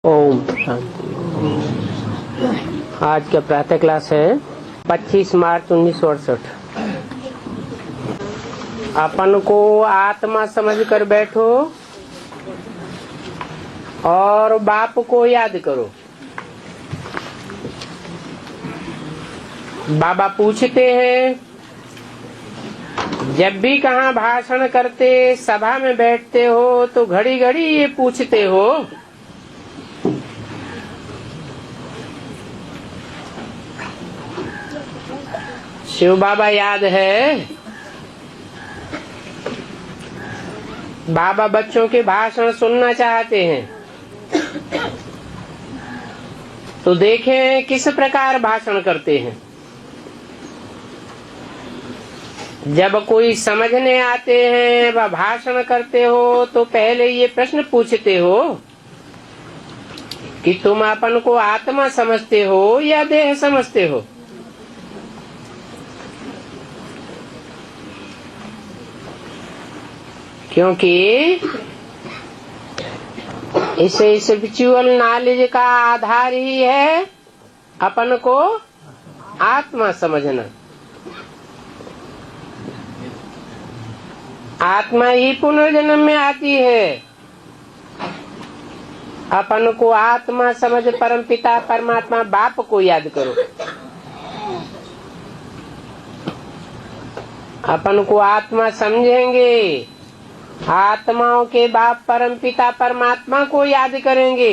ओम शांति। आज का प्रातः क्लास है 25 मार्च 1968। अपन को आत्मा समझ कर बैठो और बाप को याद करो। बाबा पूछते हैं, जब भी कहाँ भाषण करते सभा में बैठते हो तो घड़ी घड़ी ये पूछते हो, शिव बाबा याद है? बाबा बच्चों के भाषण सुनना चाहते हैं तो देखें किस प्रकार भाषण करते हैं। जब कोई समझने आते हैं व भाषण करते हो तो पहले ये प्रश्न पूछते हो कि तुम अपन को आत्मा समझते हो या देह समझते हो। क्योंकि इस स्पिरिचुअल नॉलेज का आधार ही है अपन को आत्मा समझना। आत्मा ही पुनर्जन्म में आती है। अपन को आत्मा समझ परमपिता परमात्मा बाप को याद करो। अपन को आत्मा समझेंगे, आत्माओं के बाप परमपिता परमात्मा को याद करेंगे,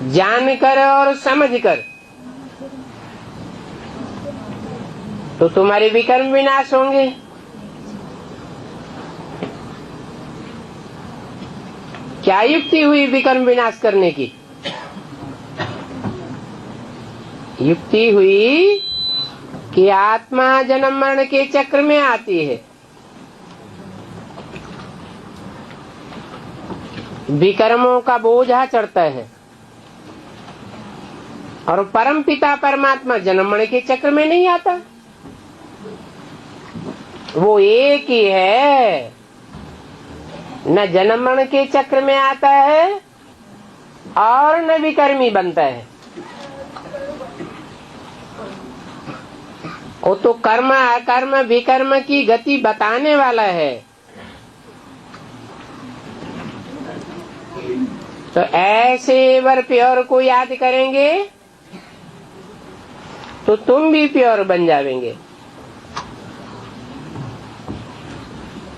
जानकर और समझकर, तो तुम्हारे विकर्म विनाश होंगे। क्या युक्ति हुई विकर्म विनाश करने की? युक्ति हुई कि आत्मा जन्म मरण के चक्र में आती है, विकर्मों का बोझा चढ़ता है, और परम पिता परमात्मा जन्म मरण के चक्र में नहीं आता। वो एक ही है, न जन्म मरण के चक्र में आता है और न विकर्मी बनता है। वो तो कर्म अकर्म विकर्म की गति बताने वाला है। तो ऐसे वर प्योर को याद करेंगे तो तुम भी प्योर बन जावेंगे।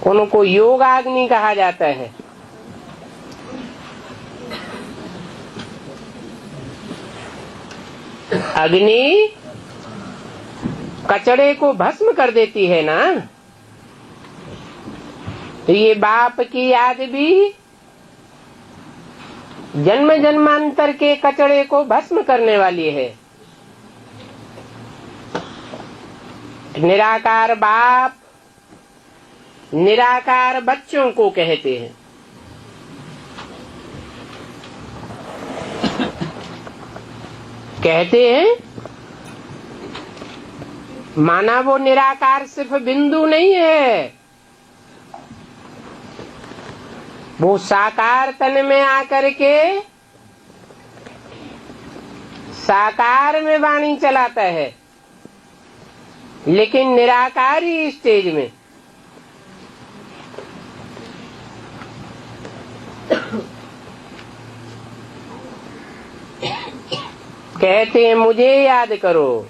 उनको योगाग्नि कहा जाता है। अग्नि कचड़े को भस्म कर देती है ना, तो ये बाप की याद भी जन्म जन्मांतर के कचड़े को भस्म करने वाली है। निराकार बाप निराकार बच्चों को कहते हैं। कहते हैं माना वो निराकार सिर्फ बिंदु नहीं है, वो साकार तन में आकर के साकार में वाणी चलाता है, लेकिन निराकारी स्टेज में। कहते हैं मुझे याद करो।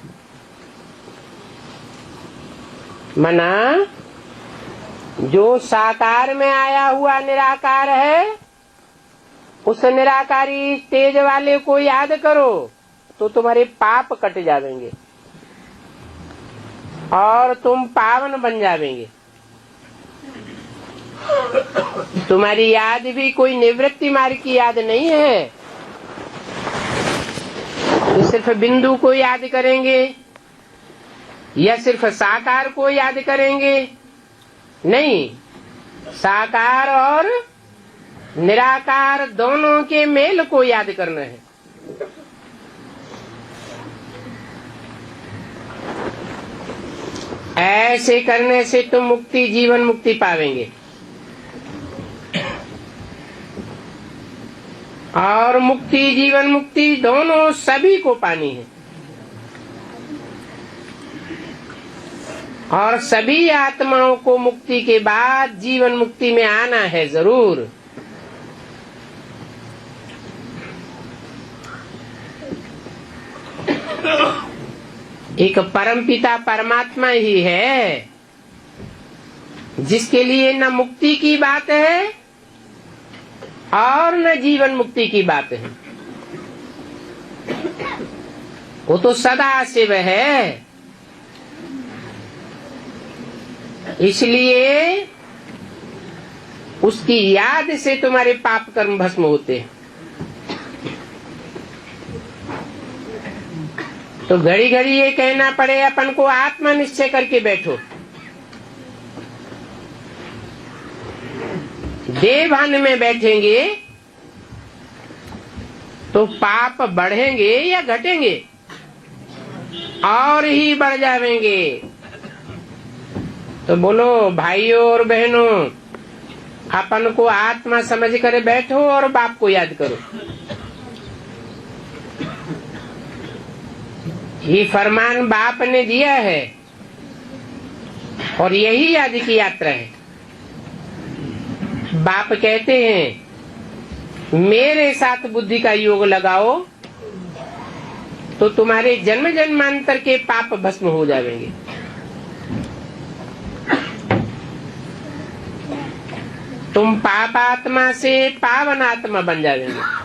मना जो साकार में आया हुआ निराकार है, उस निराकारी स्टेज वाले को याद करो तो तुम्हारे पाप कट जाएंगे और तुम पावन बन जाएंगे। तुम्हारी याद भी कोई निवृत्ति मार्ग की याद नहीं है तो सिर्फ बिंदु को याद करेंगे या सिर्फ साकार को याद करेंगे। नहीं, साकार और निराकार दोनों के मेल को याद करना है। ऐसे करने से तुम मुक्ति जीवन मुक्ति पावेंगे। और मुक्ति, जीवन मुक्ति दोनों सभी को पानी है। और सभी आत्माओं को मुक्ति के बाद जीवन मुक्ति में आना है जरूर। एक परमपिता परमात्मा ही है जिसके लिए न मुक्ति की बात है और न जीवन मुक्ति की बात है। वो तो सदा शिव है। इसलिए उसकी याद से तुम्हारे पाप कर्म भस्म होते हैं। तो घड़ी घड़ी ये कहना पड़े अपन को आत्मा निश्चय करके बैठो। देवभान में बैठेंगे तो पाप बढ़ेंगे या घटेंगे? और ही बढ़ जाएंगे। तो बोलो भाइयों और बहनों, अपन को आत्मा समझ कर बैठो और बाप को याद करो। ये फरमान बाप ने दिया है और यही याद की यात्रा है। बाप कहते हैं मेरे साथ बुद्धि का योग लगाओ तो तुम्हारे जन्म जन्मांतर के पाप भस्म हो जाएंगे। तुम पाप आत्मा से पावन आत्मा बन जाओगे।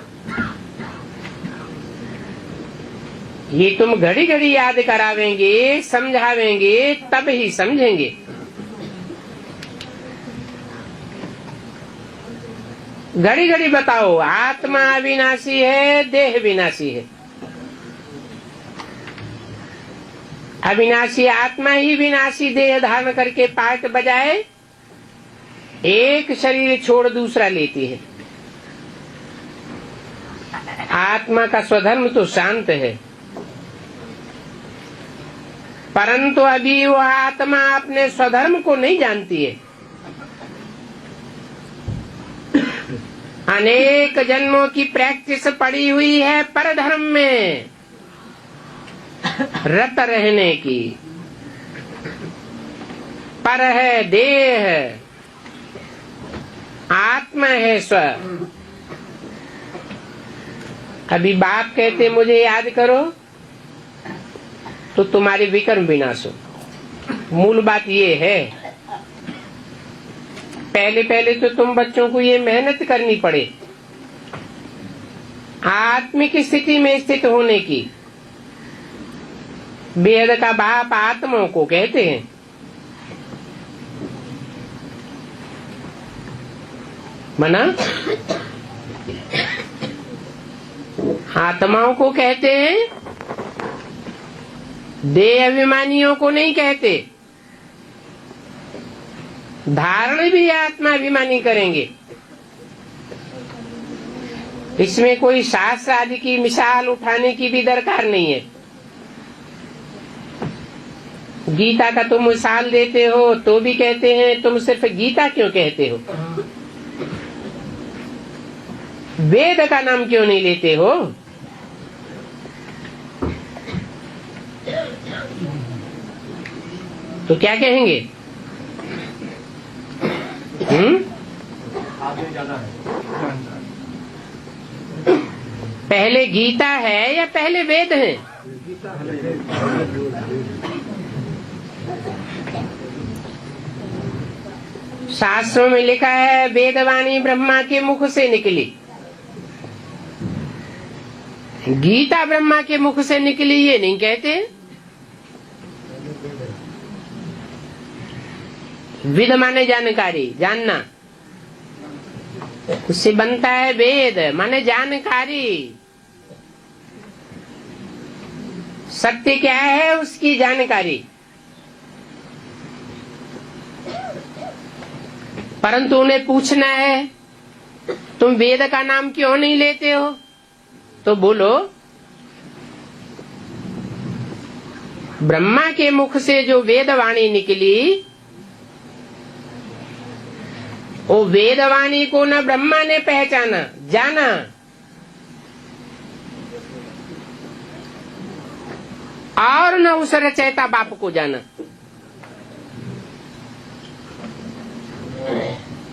ये तुम घड़ी घड़ी याद करावेंगे, समझावेंगे, तब ही समझेंगे। घड़ी घड़ी बताओ आत्मा अविनाशी है, देह विनाशी है। अविनाशी आत्मा ही विनाशी देह धारण करके पाठ बजाए एक शरीर छोड़ दूसरा लेती है। आत्मा का स्वधर्म तो शांत है, परंतु अभी वह आत्मा अपने स्वधर्म को नहीं जानती है। अनेक जन्मों की प्रैक्टिस पड़ी हुई है परधर्म में रत रहने की। पर है देह, आत्मा है स्व। अभी बाप कहते मुझे याद करो तो तुम्हारे विकर्म विनाश हो। मूल बात ये है, पहले पहले तो तुम बच्चों को ये मेहनत करनी पड़े आत्मिक स्थिति में स्थित होने की। वेद का बाप आत्माओं को कहते हैं। मना आत्माओं को कहते हैं, देह अभिमानियों को नहीं कहते। धारण भी आत्मा अभिमानी करेंगे। इसमें कोई शास्त्र आदि की मिसाल उठाने की भी दरकार नहीं है। गीता का तुम मिसाल देते हो तो भी कहते हैं तुम सिर्फ गीता क्यों कहते हो, वेद का नाम क्यों नहीं लेते हो? तो क्या कहेंगे? पहले गीता है या पहले वेद है? शास्त्रों में लिखा है वेदवाणी ब्रह्मा के मुख से निकली। गीता ब्रह्मा के मुख से निकली ये नहीं कहते। विद माने जानकारी, जानना, उससे बनता है वेद माने जानकारी। सत्य क्या है उसकी जानकारी। परंतु उन्हें पूछना है तुम वेद का नाम क्यों नहीं लेते हो? तो बोलो ब्रह्मा के मुख से जो वेदवाणी निकली वो वेदवाणी को न ब्रह्मा ने पहचाना, जाना, और न उस रचयिता बाप को जाना।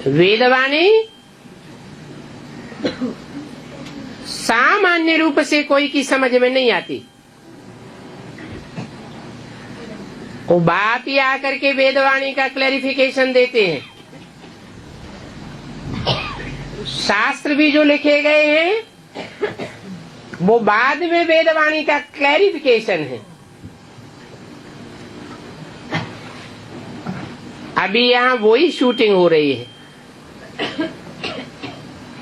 वेदवाणी सामान्य रूप से कोई की समझ में नहीं आती। वो बाप ही आकर के वेदवाणी का क्लैरिफिकेशन देते हैं। शास्त्र भी जो लिखे गए हैं वो बाद में वेदवाणी का क्लैरिफिकेशन है। अभी यहाँ वही शूटिंग हो रही है।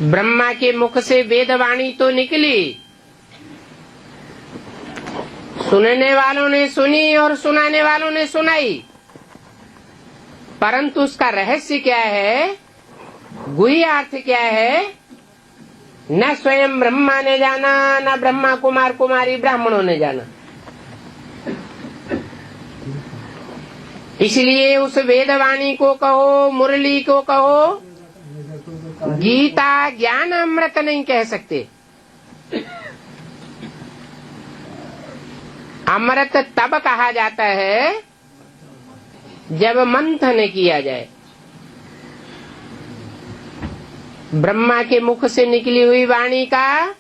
ब्रह्मा के मुख से वेदवाणी तो निकली, सुनने वालों ने सुनी और सुनाने वालों ने सुनाई, परंतु उसका रहस्य क्या है, गुह्य अर्थ क्या है, न स्वयं ब्रह्मा ने जाना, न ब्रह्मा कुमार कुमारी ब्राह्मणों ने जाना। इसलिए उस वेदवाणी को कहो, मुरली को कहो, गीता ज्ञान अमृत नहीं कह सकते। अमृत तब कहा जाता है जब मंथन किया जाए। ब्रह्मा के मुख से निकली हुई वाणी का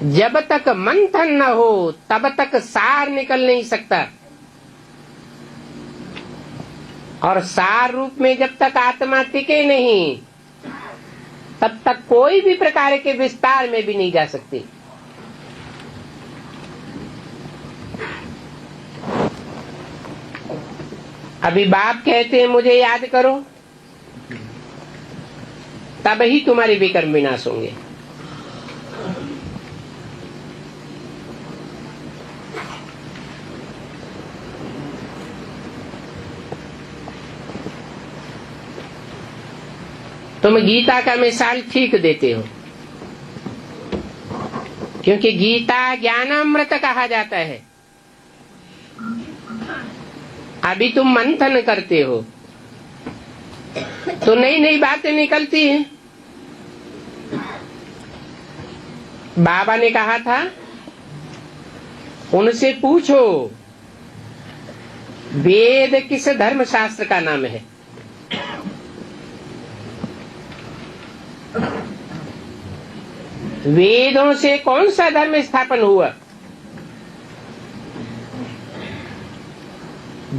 जब तक मंथन न हो तब तक सार निकल नहीं सकता, और सार रूप में जब तक आत्मा टिके नहीं तब तक कोई भी प्रकार के विस्तार में भी नहीं जा सकती। अभी बाप कहते हैं मुझे याद करो, तब ही तुम्हारे विकर्म विनाश होंगे। तुम गीता का मिसाल ठीक देते हो, क्योंकि गीता ज्ञानामृत कहा जाता है। अभी तुम मंथन करते हो तो नई नई बातें निकलती हैं। बाबा ने कहा था उनसे पूछो वेद किस धर्म शास्त्र का नाम है। वेदों से कौन सा धर्म स्थापन हुआ।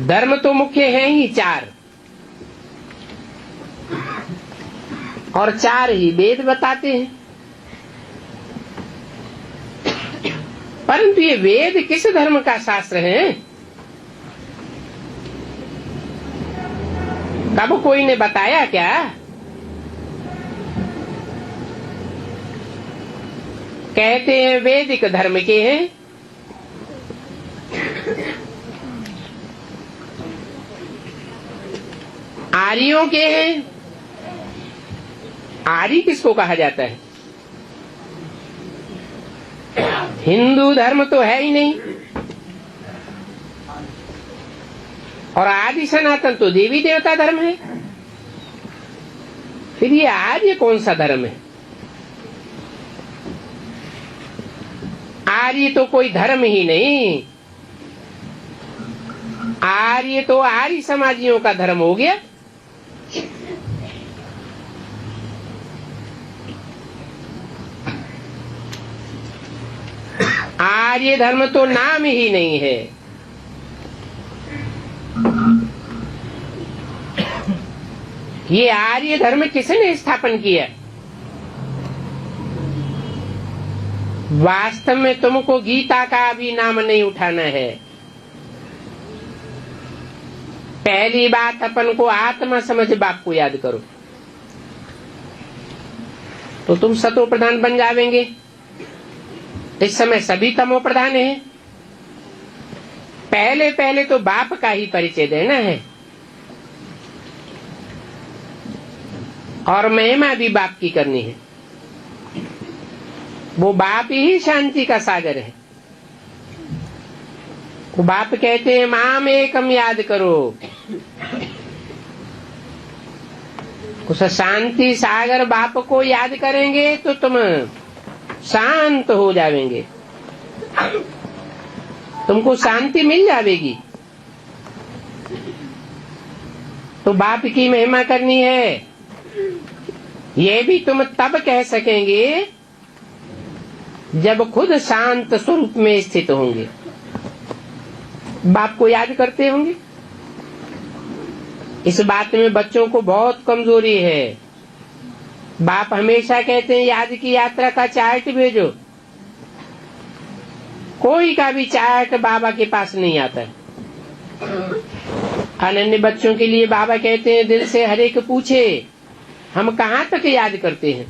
धर्म तो मुख्य है ही चार, और चार ही वेद बताते हैं। परंतु ये वेद किस धर्म का शास्त्र है, कब कोई ने बताया क्या। कहते हैं वैदिक धर्म के हैं। आर्यों के हैं। आर्य किसको कहा जाता है। हिंदू धर्म तो है ही नहीं, और आदि सनातन तो देवी देवता धर्म है। फिर ये आर्य कौन सा धर्म है। आर्य तो कोई धर्म ही नहीं, आर्य तो आर्य समाजियों का धर्म हो गया। आर्य धर्म तो नाम ही नहीं है। ये आर्य धर्म किसने स्थापन किया। वास्तव में तुमको गीता का भी नाम नहीं उठाना है। पहली बात अपन को आत्मा समझ बाप को याद करो, तो तुम सतो प्रधान बन जावेंगे। इस समय सभी तमो प्रधान है। पहले पहले तो बाप का ही परिचय देना है, और महिमा भी बाप की करनी है। वो बाप ही शांति का सागर है। वो बाप कहते हैं माम एकम याद करो। उस शांति सागर बाप को याद करेंगे तो तुम शांत हो जाएंगे। तुमको शांति मिल जाएगी। तो बाप की महिमा करनी है, ये भी तुम तब कह सकेंगे जब खुद शांत स्वरूप में स्थित होंगे, बाप को याद करते होंगे। इस बात में बच्चों को बहुत कमजोरी है। बाप हमेशा कहते हैं याद की यात्रा का चार्ट भेजो, कोई का भी चार्ट बाबा के पास नहीं आता है। अनन्य बच्चों के लिए बाबा कहते हैं दिल से हर एक पूछे हम कहाँ तक याद करते हैं।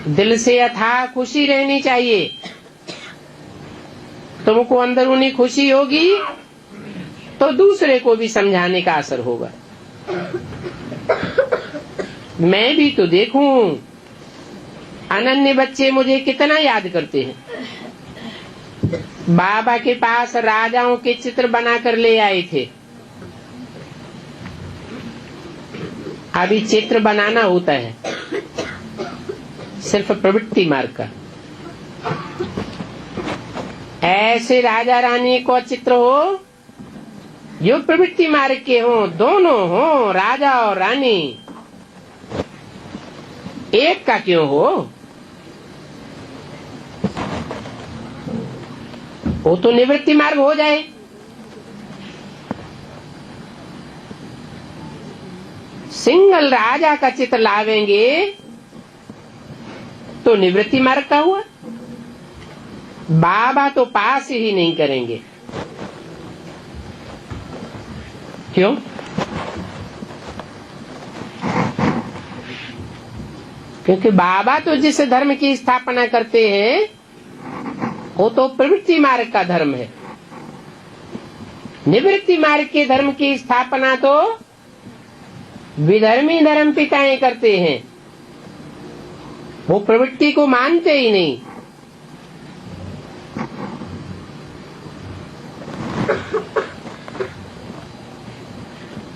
दिल से अथाह खुशी रहनी चाहिए। तुमको अंदरूनी खुशी होगी तो दूसरे को भी समझाने का असर होगा। मैं भी तो देखूं अनन्य बच्चे मुझे कितना याद करते हैं। बाबा के पास राजाओं के चित्र बनाकर ले आए थे। अभी चित्र बनाना होता है सिर्फ प्रवृत्ति मार्ग का। ऐसे राजा रानी को चित्र हो जो प्रवृत्ति मार्ग के हो, दोनों हो, राजा और रानी एक का क्यों हो? वो तो निवृत्ति मार्ग हो जाए। सिंगल राजा का चित्र लावेंगे तो निवृत्ति मार्ग का हुआ। बाबा तो पास ही नहीं करेंगे। क्यों? क्योंकि बाबा तो जिस धर्म की स्थापना करते हैं वो तो प्रवृत्ति मार्ग का धर्म है। निवृत्ति मार्ग के धर्म की स्थापना तो विधर्मी धर्म पिताएं करते हैं। वो प्रवृत्ति को मानते ही नहीं।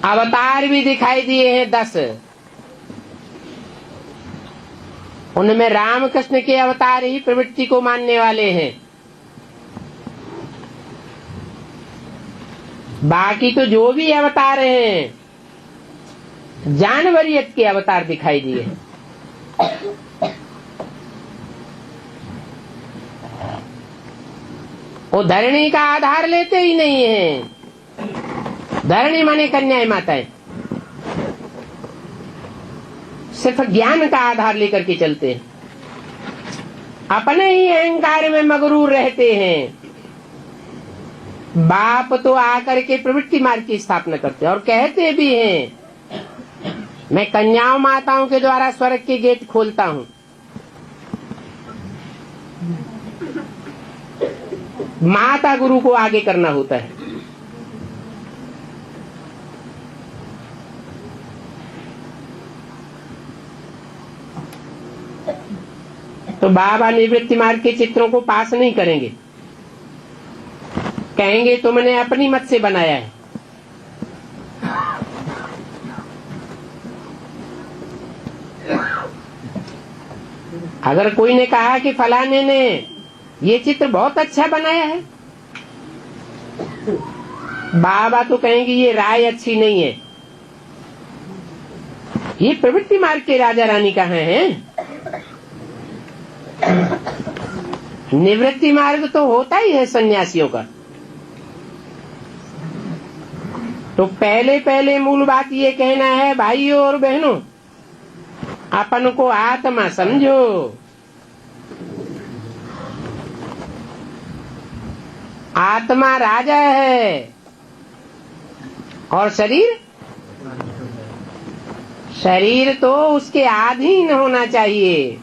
अवतार भी दिखाई दिए हैं 10। उनमें रामकृष्ण के अवतार ही प्रवृत्ति को मानने वाले हैं। बाकी तो जो भी अवतार हैं जानवरियत के अवतार दिखाई दिए। वो धरणी का आधार लेते ही नहीं है। धरणी माने कन्याएं माताएं, सिर्फ ज्ञान का आधार लेकर के चलते हैं। अपने ही अहंकार में मगरूर रहते हैं। बाप तो आकर के प्रवृत्ति मार्ग की स्थापना करते हैं और कहते भी हैं मैं कन्याओं माताओं के द्वारा स्वर्ग के गेट खोलता हूं। माता गुरु को आगे करना होता है। तो बाबा निवृत्ति मार्ग के चित्रों को पास नहीं करेंगे। कहेंगे तुमने अपनी मत से बनाया है। अगर कोई ने कहा कि फलाने ने ये चित्र बहुत अच्छा बनाया है, बाबा तो कहेंगे ये राय अच्छी नहीं है। ये प्रवृत्ति मार्ग के राजा रानी कहाँ हैं? निवृत्ति मार्ग तो होता ही है सन्यासियों का। तो पहले पहले मूल बात ये कहना है भाइयों और बहनों, अपन को आत्मा समझो। आत्मा राजा है और शरीर तो उसके अधीन होना चाहिए।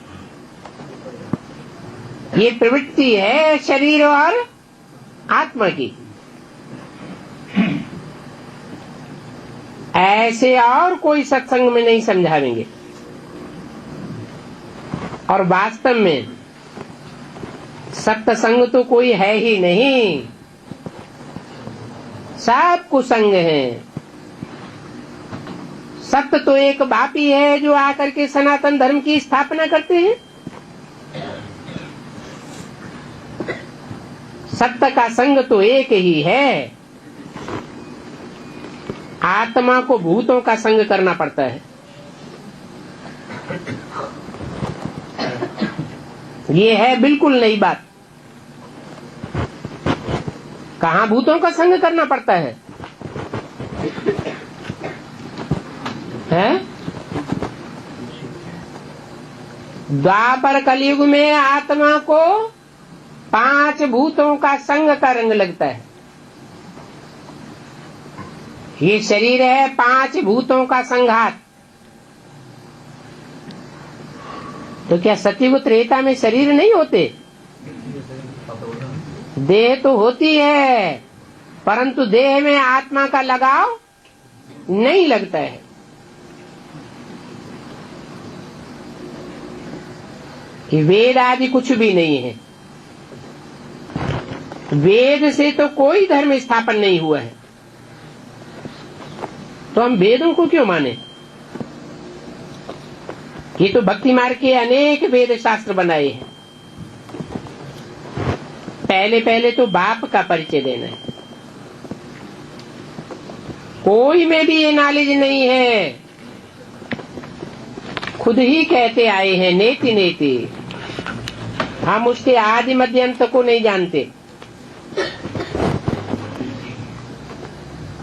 ये प्रवृत्ति है शरीर और आत्मा की। ऐसे और कोई सत्संग में नहीं समझाएंगे। और वास्तव में सत्संग तो कोई है ही नहीं, सब कुसंग है। सत्य तो एक बाप ही है जो आकर के सनातन धर्म की स्थापना करते हैं। सत्य का संग तो एक ही है। आत्मा को भूतों का संग करना पड़ता है। ये है बिल्कुल नई बात। कहाँ भूतों का संग करना पड़ता है? द्वापर कलयुग में आत्मा को 5 भूतों का संग का रंग लगता है। ये शरीर है 5 भूतों का संघात। तो क्या सतयुग त्रेता में शरीर नहीं होते? देह तो होती है, परंतु देह में आत्मा का लगाव नहीं लगता है। कि वेद आदि कुछ भी नहीं है। वेद से तो कोई धर्म स्थापन नहीं हुआ है, तो हम वेदों को क्यों माने? ये तो भक्ति मार्ग के अनेक वेद शास्त्र बनाए हैं। पहले पहले तो बाप का परिचय देना है। कोई में भी ये नॉलेज नहीं है, खुद ही कहते आए हैं नेति नेति। हम उसके आदि मध्य अंत को नहीं जानते।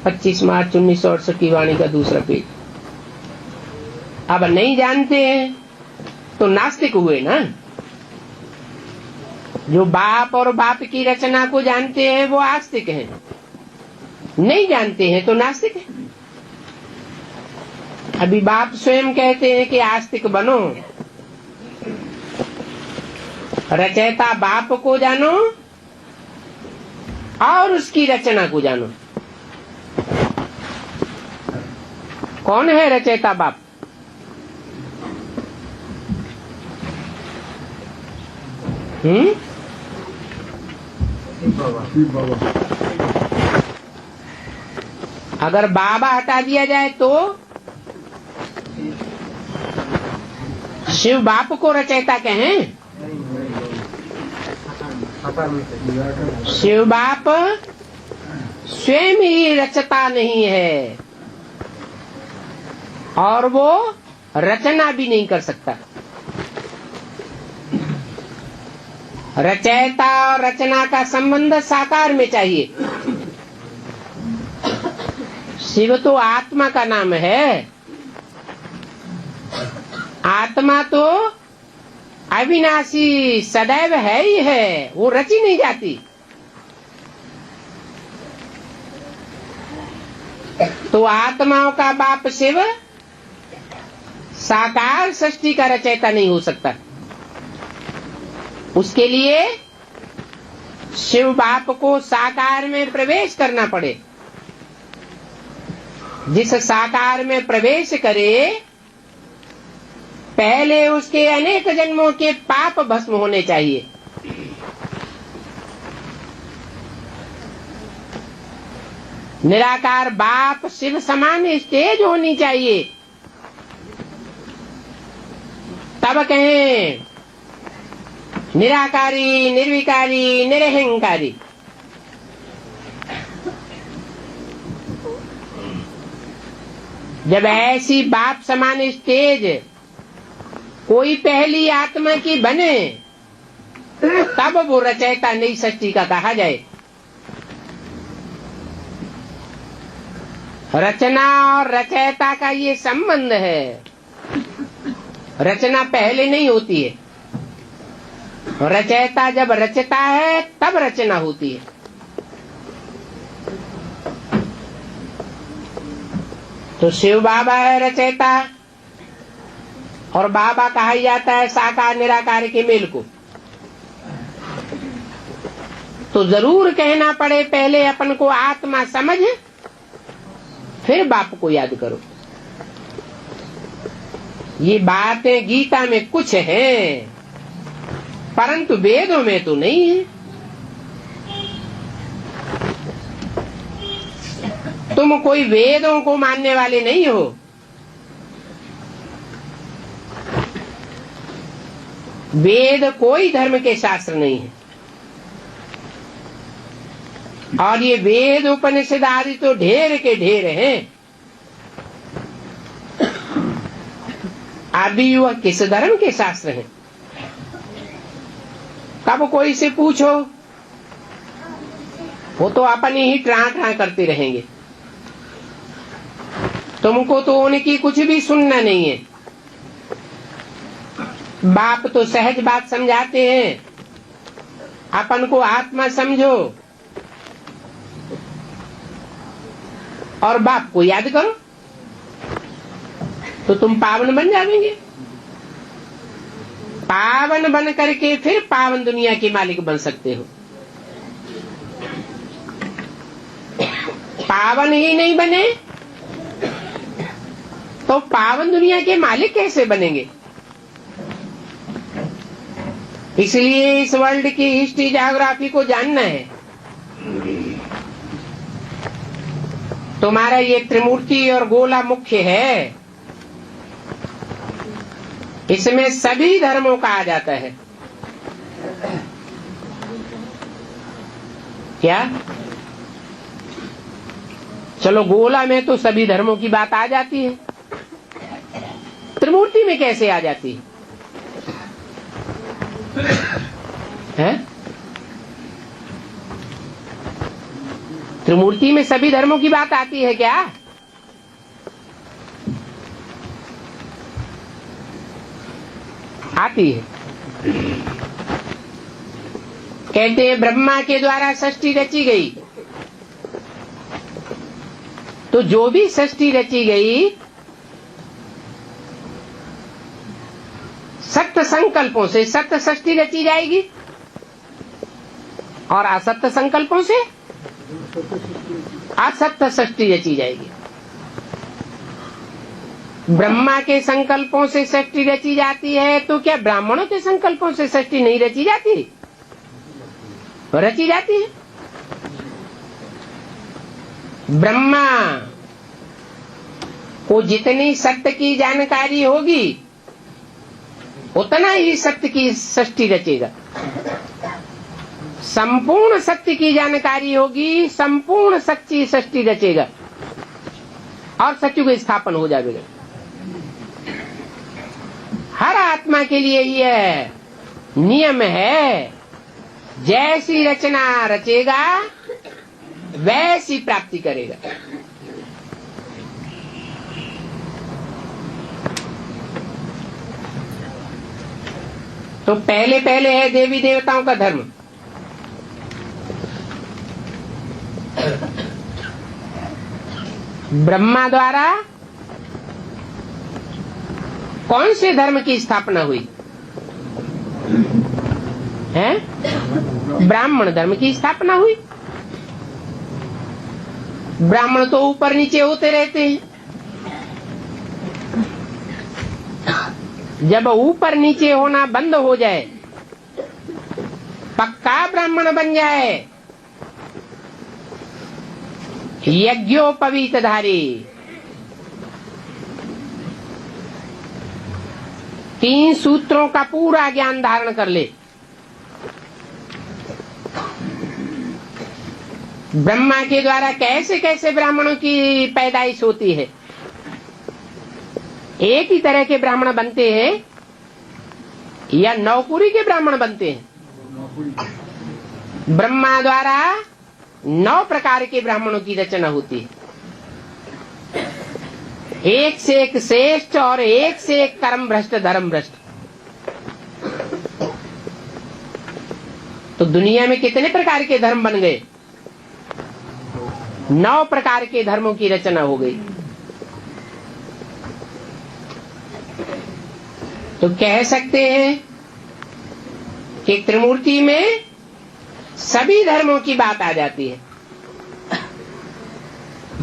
25 मार्च 1968 की वाणी का दूसरा पेज। अब नहीं जानते हैं तो नास्तिक हुए ना। जो बाप और बाप की रचना को जानते हैं वो आस्तिक हैं, नहीं जानते हैं तो नास्तिक है। अभी बाप स्वयं कहते हैं कि आस्तिक बनो, रचयिता बाप को जानो और उसकी रचना को जानो। कौन है रचयिता बाप? अगर बाबा हटा दिया जाए तो शिव बाप को रचयिता कहें? शिव बाप स्वयं ही रचता नहीं है और वो रचना भी नहीं कर सकता। रचयिता और रचना का संबंध साकार में चाहिए। शिव तो आत्मा का नाम है। आत्मा तो अविनाशी सदैव है ही है, वो रची नहीं जाती। तो आत्माओं का बाप शिव साकार सृष्टि का रचयिता नहीं हो सकता। उसके लिए शिव बाप को साकार में प्रवेश करना पड़े। जिस साकार में प्रवेश करे पहले उसके अनेक जन्मों के पाप भस्म होने चाहिए। निराकार बाप शिव समान स्टेज होनी चाहिए, तब कहें निराकारी, निर्विकारी, निरहंकारी। जब ऐसी बाप समान स्टेज कोई पहली आत्मा की बने तब वो रचयिता नई सृष्टि का कहा जाए। रचना और रचयिता का ये संबंध है। रचना पहले नहीं होती है, रचयिता जब रचता है तब रचना होती है। तो शिव बाबा है रचयिता और बाबा कहा जाता है साकार निराकार के मेल को। तो जरूर कहना पड़े पहले अपन को आत्मा समझ, फिर बाप को याद करो। ये बातें गीता में कुछ हैं, परंतु वेदों में तो नहीं है। तुम कोई वेदों को मानने वाले नहीं हो। वेद कोई धर्म के शास्त्र नहीं है। और ये वेद उपनिषद आदि तो ढेर के ढेर हैं। अभी वह किस धर्म के शास्त्र हैं? कब कोई से पूछो वो तो अपनी ही ट्रां करते रहेंगे। तुमको तो उनकी कुछ भी सुनना नहीं है। बाप तो सहज बात समझाते हैं, अपन को आत्मा समझो और बाप को याद करो तो तुम पावन बन जाएंगे। पावन बन करके फिर पावन दुनिया के मालिक बन सकते हो। पावन ही नहीं बने तो पावन दुनिया के मालिक कैसे बनेंगे? इसलिए इस वर्ल्ड की हिस्ट्री ज्योग्राफी को जानना है। तुम्हारा ये त्रिमूर्ति और गोला मुख्य है, इसमें सभी धर्मों का आ जाता है। क्या? चलो गोला में तो सभी धर्मों की बात आ जाती है, त्रिमूर्ति में कैसे आ जाती है? त्रिमूर्ति में सभी धर्मों की बात आती है क्या? आती है। कहते हैं ब्रह्मा के द्वारा सृष्टि रची गई, तो जो भी सृष्टि रची गई सत्य संकल्पों से सत्य सृष्टि रची जाएगी और असत्य संकल्पों से असत्य सृष्टि रची जाएगी। ब्रह्मा के संकल्पों से सृष्टि रची जाती है, तो क्या ब्राह्मणों के संकल्पों से सृष्टि नहीं रची जाती? रची जाती है। ब्रह्मा को जितनी सत्य की जानकारी होगी उतना ही सत्य की सृष्टि रचेगा। संपूर्ण सत्य की जानकारी होगी, संपूर्ण सच्ची सृष्टि रचेगा और सत्युग स्थापन हो जाएगा। हर आत्मा के लिए यह नियम है, जैसी रचना रचेगा वैसी प्राप्ति करेगा। तो पहले पहले है देवी देवताओं का धर्म। ब्रह्मा द्वारा कौन से धर्म की स्थापना हुई है? ब्राह्मण धर्म की स्थापना हुई। ब्राह्मण तो ऊपर नीचे होते रहते हैं। जब ऊपर नीचे होना बंद हो जाए, पक्का ब्राह्मण बन जाए, यज्ञोपवीतधारी, 3 सूत्रों का पूरा ज्ञान धारण कर ले, ब्रह्मा के द्वारा कैसे कैसे ब्राह्मणों की पैदाइश होती है। एक ही तरह के ब्राह्मण बनते हैं या नौकुरी के ब्राह्मण बनते हैं? ब्रह्मा द्वारा 9 प्रकार के ब्राह्मणों की रचना होती है, एक से एक श्रेष्ठ और एक से एक कर्म भ्रष्ट धर्म भ्रष्ट। तो दुनिया में कितने प्रकार के धर्म बन गए? 9 प्रकार के धर्मों की रचना हो गई। तो कह सकते हैं कि त्रिमूर्ति में सभी धर्मों की बात आ जाती है।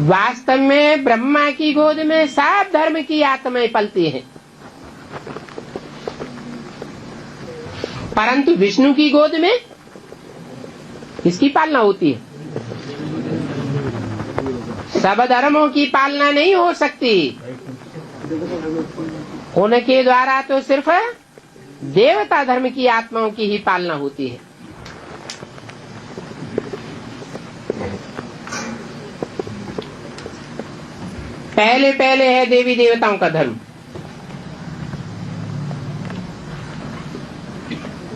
वास्तव में ब्रह्मा की गोद में सब धर्म की आत्माएं पलती हैं, परंतु विष्णु की गोद में किसकी पालना होती है? सब धर्मों की पालना नहीं हो सकती। उनके द्वारा तो सिर्फ देवता धर्म की आत्माओं की ही पालना होती है। पहले पहले है देवी देवताओं का धर्म।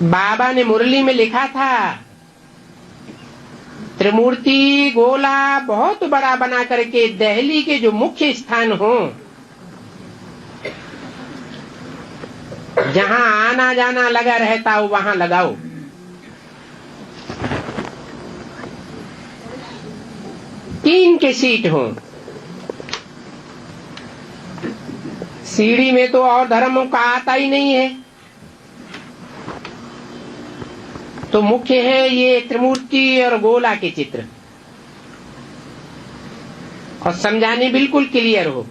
बाबा ने मुरली में लिखा था, त्रिमूर्ति गोला बहुत बड़ा बना करके दिल्ली के जो मुख्य स्थान हो, जहां आना जाना लगा रहता हो, वहां लगाओ। तीन के सीट हो। सीढ़ी में तो और धर्मों का आता ही नहीं है, तो मुख्य है ये त्रिमूर्ति और गोला के चित्र। और समझाने बिल्कुल क्लियर हो,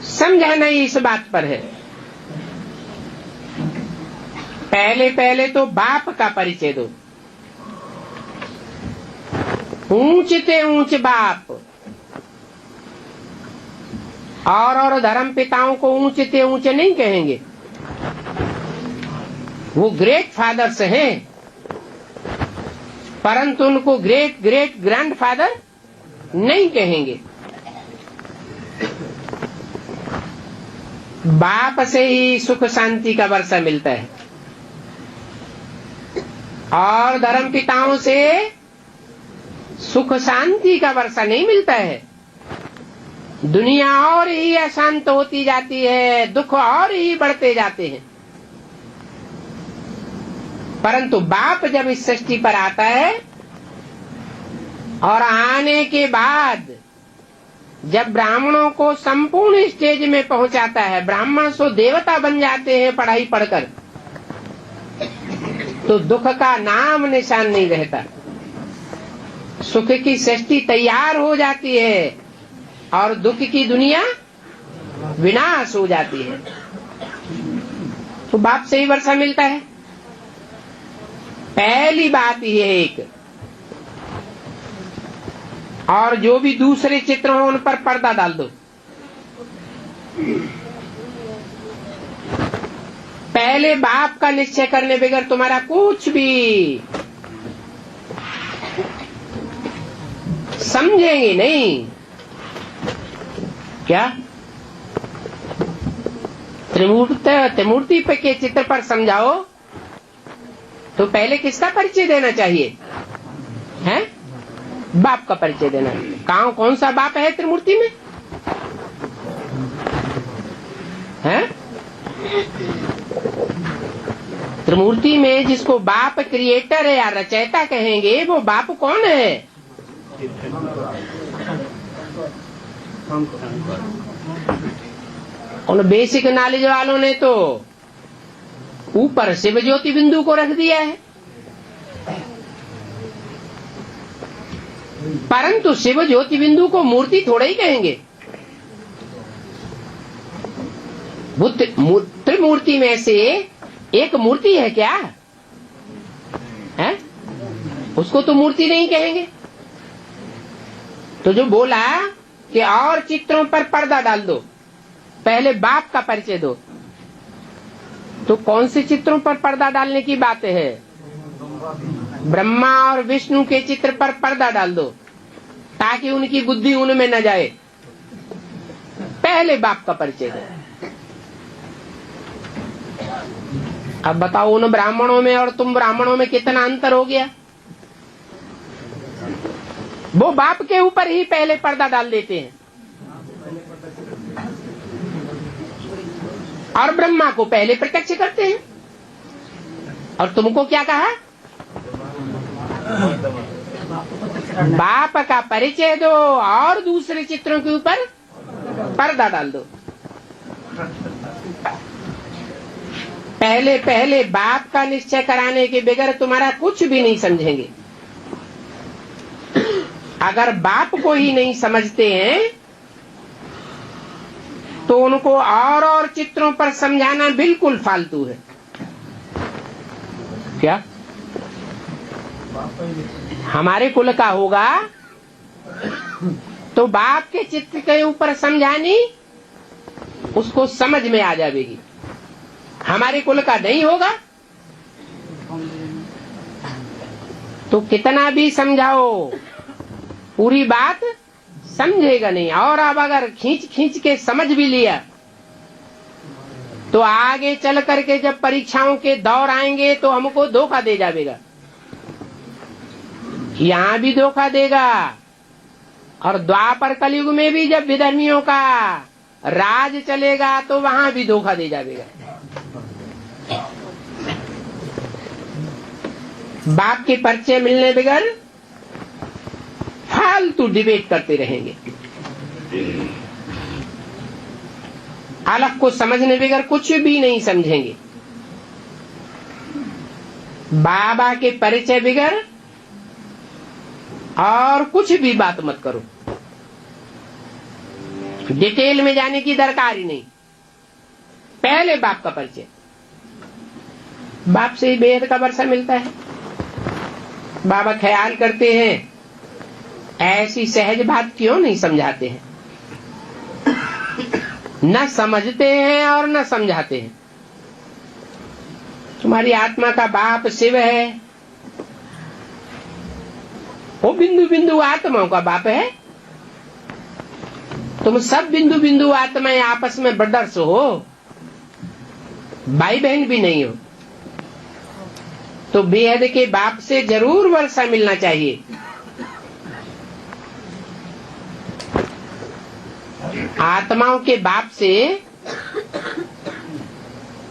समझाना ही इस बात पर है। पहले पहले तो बाप का परिचय दो। ऊंचते ऊंच बाप, और धर्म पिताओं को ऊंचते ऊंचे नहीं कहेंगे, वो ग्रेट फादर्स हैं, परंतु उनको ग्रेट ग्रेट ग्रैंडफादर नहीं कहेंगे। बाप से ही सुख शांति का वर्षा मिलता है, और धर्म पिताओं से सुख शांति का वर्षा नहीं मिलता है। दुनिया और ही अशांत होती जाती है, दुख और ही बढ़ते जाते हैं। परंतु बाप जब इस सृष्टि पर आता है, और आने के बाद जब ब्राह्मणों को संपूर्ण स्टेज में पहुंचाता है, ब्राह्मण सो देवता बन जाते हैं पढ़ाई पढ़कर, तो दुख का नाम निशान नहीं रहता। सुख की सृष्टि तैयार हो जाती है, और दुख की दुनिया विनाश हो जाती है। तो बाप से ही वर्षा मिलता है। पहली बात यह है एक। और जो भी दूसरे चित्र हो, उन पर पर्दा डाल दो। पहले बाप का निश्चय करने बगैर तुम्हारा कुछ भी समझेंगे नहीं। क्या त्रिमूर्ति पे के चित्र पर समझाओ, तो पहले किसका परिचय देना चाहिए? है बाप का परिचय देना। कौन सा बाप है त्रिमूर्ति में? है त्रिमूर्ति में जिसको बाप क्रिएटर है या रचयिता कहेंगे, वो बाप कौन है? उन बेसिक नॉलेज वालों ने तो ऊपर शिव ज्योति बिंदु को रख दिया है, परंतु शिव ज्योति बिंदु को मूर्ति थोड़े ही कहेंगे। त्रिमूर्ति में से एक मूर्ति है क्या? है? उसको तो मूर्ति नहीं कहेंगे। तो जो बोला कि और चित्रों पर पर्दा डाल दो, पहले बाप का परिचय दो, तो कौन से चित्रों पर पर्दा डालने की बात है? ब्रह्मा और विष्णु के चित्र पर पर्दा डाल दो, ताकि उनकी बुद्धि उनमें न जाए। पहले बाप का परिचय दो। अब बताओ, उन ब्राह्मणों में और तुम ब्राह्मणों में कितना अंतर हो गया? वो बाप के ऊपर ही पहले पर्दा डाल देते हैं, और ब्रह्मा को पहले प्रत्यक्ष करते हैं। और तुमको क्या कहा? बाप का परिचय दो और दूसरे चित्रों के ऊपर पर्दा डाल दो। पहले पहले बाप का निश्चय कराने के बगैर तुम्हारा कुछ भी नहीं समझेंगे। अगर बाप को ही नहीं समझते हैं, तो उनको और चित्रों पर समझाना बिल्कुल फालतू है। क्या हमारे कुल का होगा तो बाप के चित्र के ऊपर समझानी उसको समझ में आ जाएगी। हमारे कुल का नहीं होगा तो कितना भी समझाओ, पूरी बात समझेगा नहीं। और अब अगर खींच खींच के समझ भी लिया तो आगे चल करके जब परीक्षाओं के दौर आएंगे तो हमको धोखा दे जाएगा, यहाँ भी धोखा देगा, और द्वापर कलयुग में भी जब विधर्मियों का राज चलेगा तो वहां भी धोखा दे जाएगा। बाप के परिचय मिलने बगैर फालतू डिबेट करते रहेंगे, अलग को समझने बगैर कुछ भी नहीं समझेंगे। बाबा के परिचय बगैर और कुछ भी बात मत करो, डिटेल में जाने की दरकार ही नहीं। पहले बाप का परिचय, बाप से ही बेहद का वर्षा मिलता है। बाबा ख्याल करते हैं ऐसी सहज बात क्यों नहीं समझाते हैं, न समझते हैं और न समझाते हैं। तुम्हारी आत्मा का बाप शिव है, वो बिंदु बिंदु आत्माओं का बाप है। तुम सब बिंदु बिंदु आत्माएं आपस में ब्रदर्स हो, भाई बहन भी नहीं हो, तो बेहद के बाप से जरूर वर्षा मिलना चाहिए। आत्माओं के बाप से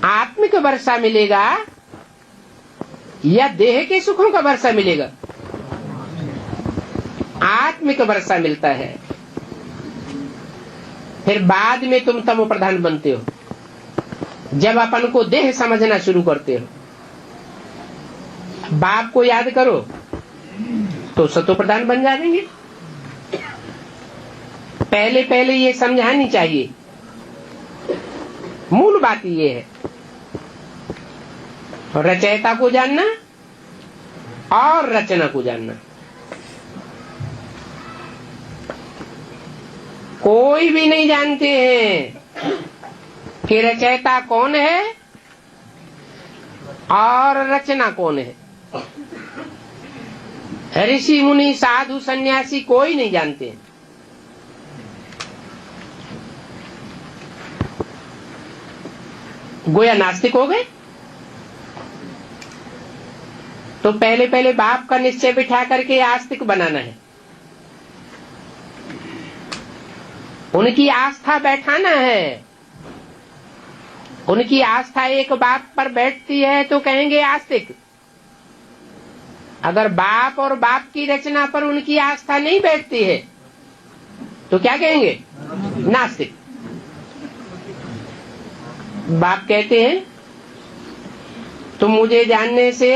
आत्मिक वर्षा मिलेगा या देह के सुखों का वर्षा मिलेगा? आत्मिक वर्षा मिलता है। फिर बाद में तुम तमो प्रधान बनते हो, जब अपन को देह समझना शुरू करते हो। बाप को याद करो तो सतो प्रधान बन जाएंगे। पहले पहले ये समझानी चाहिए, मूल बात ये है। रचयिता को जानना और रचना को जानना। कोई भी नहीं जानते हैं कि रचयिता कौन है और रचना कौन है। ऋषि मुनि साधु सन्यासी कोई नहीं जानते। गोया नास्तिक हो गए। तो पहले पहले बाप का निश्चय बिठा करके आस्तिक बनाना है, उनकी आस्था बैठाना है। उनकी आस्था एक बाप पर बैठती है तो कहेंगे आस्तिक। अगर बाप और बाप की रचना पर उनकी आस्था नहीं बैठती है तो क्या कहेंगे? नास्तिक। बाप कहते हैं तुम मुझे जानने से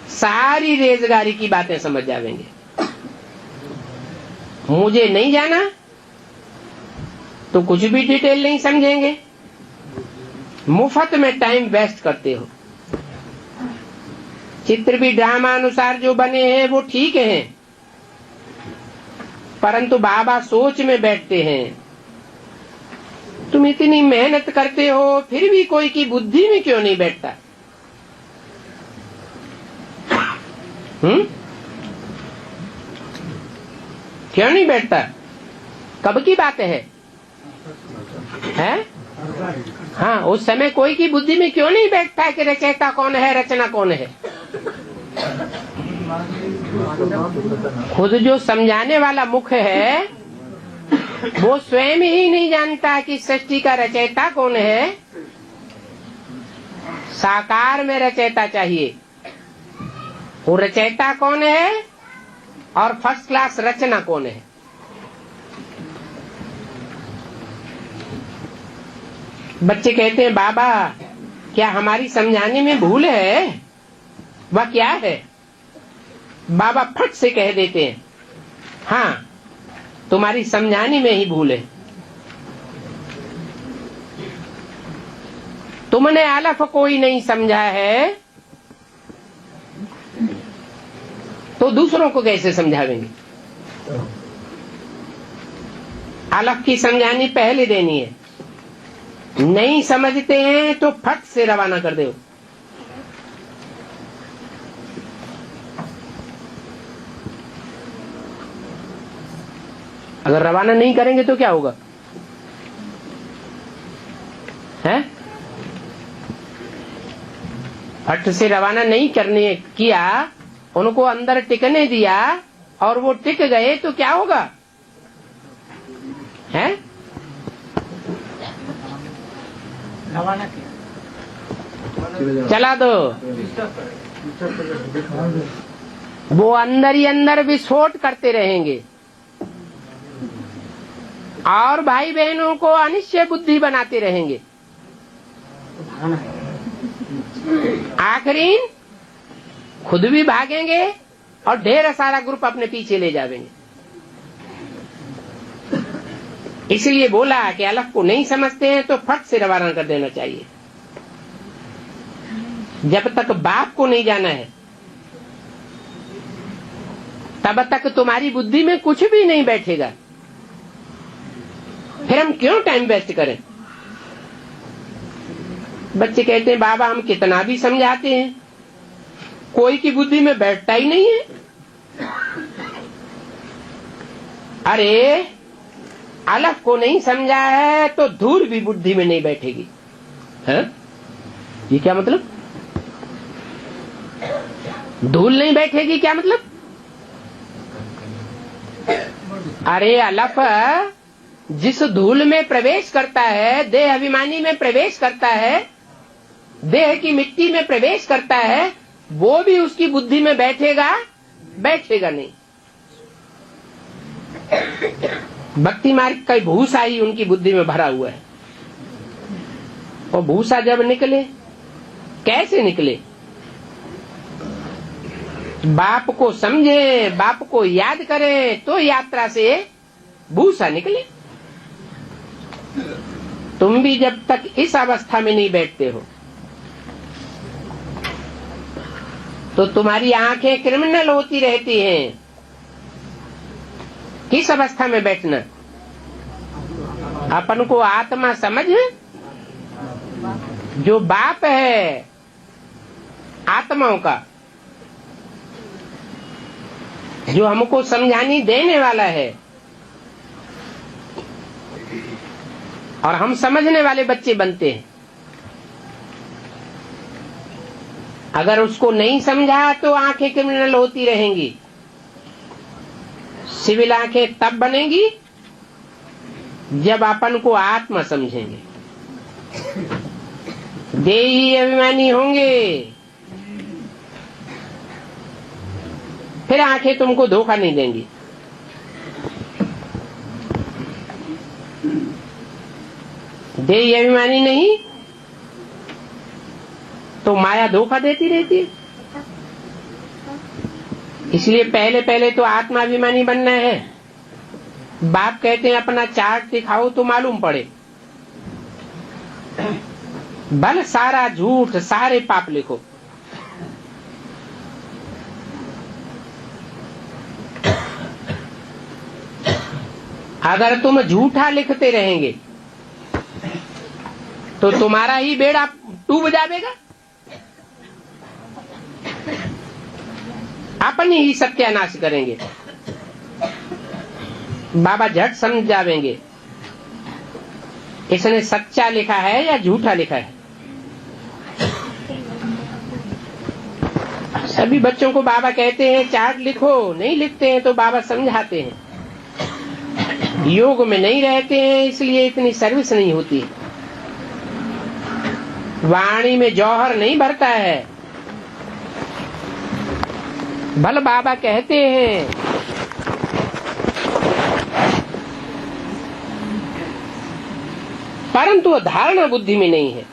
सारी रेजगारी की बातें समझ जाएंगे, मुझे नहीं जाना तो कुछ भी डिटेल नहीं समझेंगे। मुफ्त में टाइम वेस्ट करते हो। चित्र भी ड्रामा अनुसार जो बने हैं वो ठीक हैं, परंतु बाबा सोच में बैठते हैं। तुम इतनी मेहनत करते हो फिर भी कोई की बुद्धि में क्यों नहीं बैठता? क्यों नहीं बैठता? कब की बात है? हाँ, उस समय कोई की बुद्धि में क्यों नहीं बैठता है कि रचयिता कौन है, रचना कौन है? खुद जो समझाने वाला मुख है वो स्वयं ही नहीं जानता कि सृष्टि का रचयिता कौन है। साकार में रचयिता चाहिए, वो रचयिता कौन है और फर्स्ट क्लास रचना कौन है। बच्चे कहते हैं बाबा क्या हमारी समझाने में भूल है? वह क्या है? बाबा फट से कह देते हैं हाँ, तुम्हारी समझाने में ही भूल है। तुमने अलफ कोई नहीं समझा है तो दूसरों को कैसे समझावेंगे? अलफ की समझानी पहले देनी है। नहीं समझते हैं तो फट से रवाना कर दो। अगर रवाना नहीं करेंगे तो क्या होगा? है फट से रवाना नहीं करने किया, उनको अंदर टिकने दिया और वो टिक गए तो क्या होगा? है रवाना किया, चला दो, वो अंदर ही अंदर विस्फोट करते रहेंगे और भाई बहनों को अनिश्चय बुद्धि बनाते रहेंगे। आखिरी खुद भी भागेंगे और ढेर सारा ग्रुप अपने पीछे ले जाएंगे। इसलिए बोला कि अलग को नहीं समझते हैं तो फट से रवाना कर देना चाहिए। जब तक बाप को नहीं जाना है तब तक तुम्हारी बुद्धि में कुछ भी नहीं बैठेगा। फिर हम क्यों टाइम वेस्ट करें? बच्चे कहते हैं बाबा हम कितना भी समझाते हैं, कोई की बुद्धि में बैठता ही नहीं है। अरे अलग को नहीं समझा है तो धूल भी बुद्धि में नहीं बैठेगी। है ये क्या मतलब? धूल नहीं बैठेगी क्या मतलब? अरे अलफ जिस धूल में प्रवेश करता है, देह अभिमानी में प्रवेश करता है, देह की मिट्टी में प्रवेश करता है, वो भी उसकी बुद्धि में बैठेगा? बैठेगा नहीं। भक्ति मार्ग का भूसा ही उनकी बुद्धि में भरा हुआ है। और भूसा जब निकले, कैसे निकले? बाप को समझे, बाप को याद करें तो यात्रा से भूसा निकले। तुम भी जब तक इस अवस्था में नहीं बैठते हो तो तुम्हारी आंखें क्रिमिनल होती रहती हैं। किस अवस्था में बैठना? अपन को आत्मा समझ, जो बाप है आत्माओं का, जो हमको समझानी देने वाला है, और हम समझने वाले बच्चे बनते हैं। अगर उसको नहीं समझा तो आंखें क्रिमिनल होती रहेंगी। सिविल आंखें तब बनेंगी जब अपन को आत्मा समझेंगे, देही अभिमानी होंगे, फिर आंखें तुमको धोखा नहीं देंगी। देही अभिमानी नहीं तो माया धोखा देती रहती है। इसलिए पहले पहले तो आत्माभिमानी बनना है। बाप कहते हैं अपना चार्ट दिखाओ तो मालूम पड़े। भले सारा झूठ, सारे पाप लिखो, अगर तुम झूठा लिखते रहेंगे तो तुम्हारा ही बेड़ा डूब जाएगा। अपनी ही सत्यानाश करेंगे। बाबा झट समझ जावेंगे इसने सच्चा लिखा है या झूठा लिखा है। सभी बच्चों को बाबा कहते हैं चार्ट लिखो, नहीं लिखते हैं तो बाबा समझाते हैं। योग में नहीं रहते हैं इसलिए इतनी सर्विस नहीं होती। वाणी में जौहर नहीं भरता है। भल बाबा कहते हैं परंतु वो धारणा बुद्धि में नहीं है।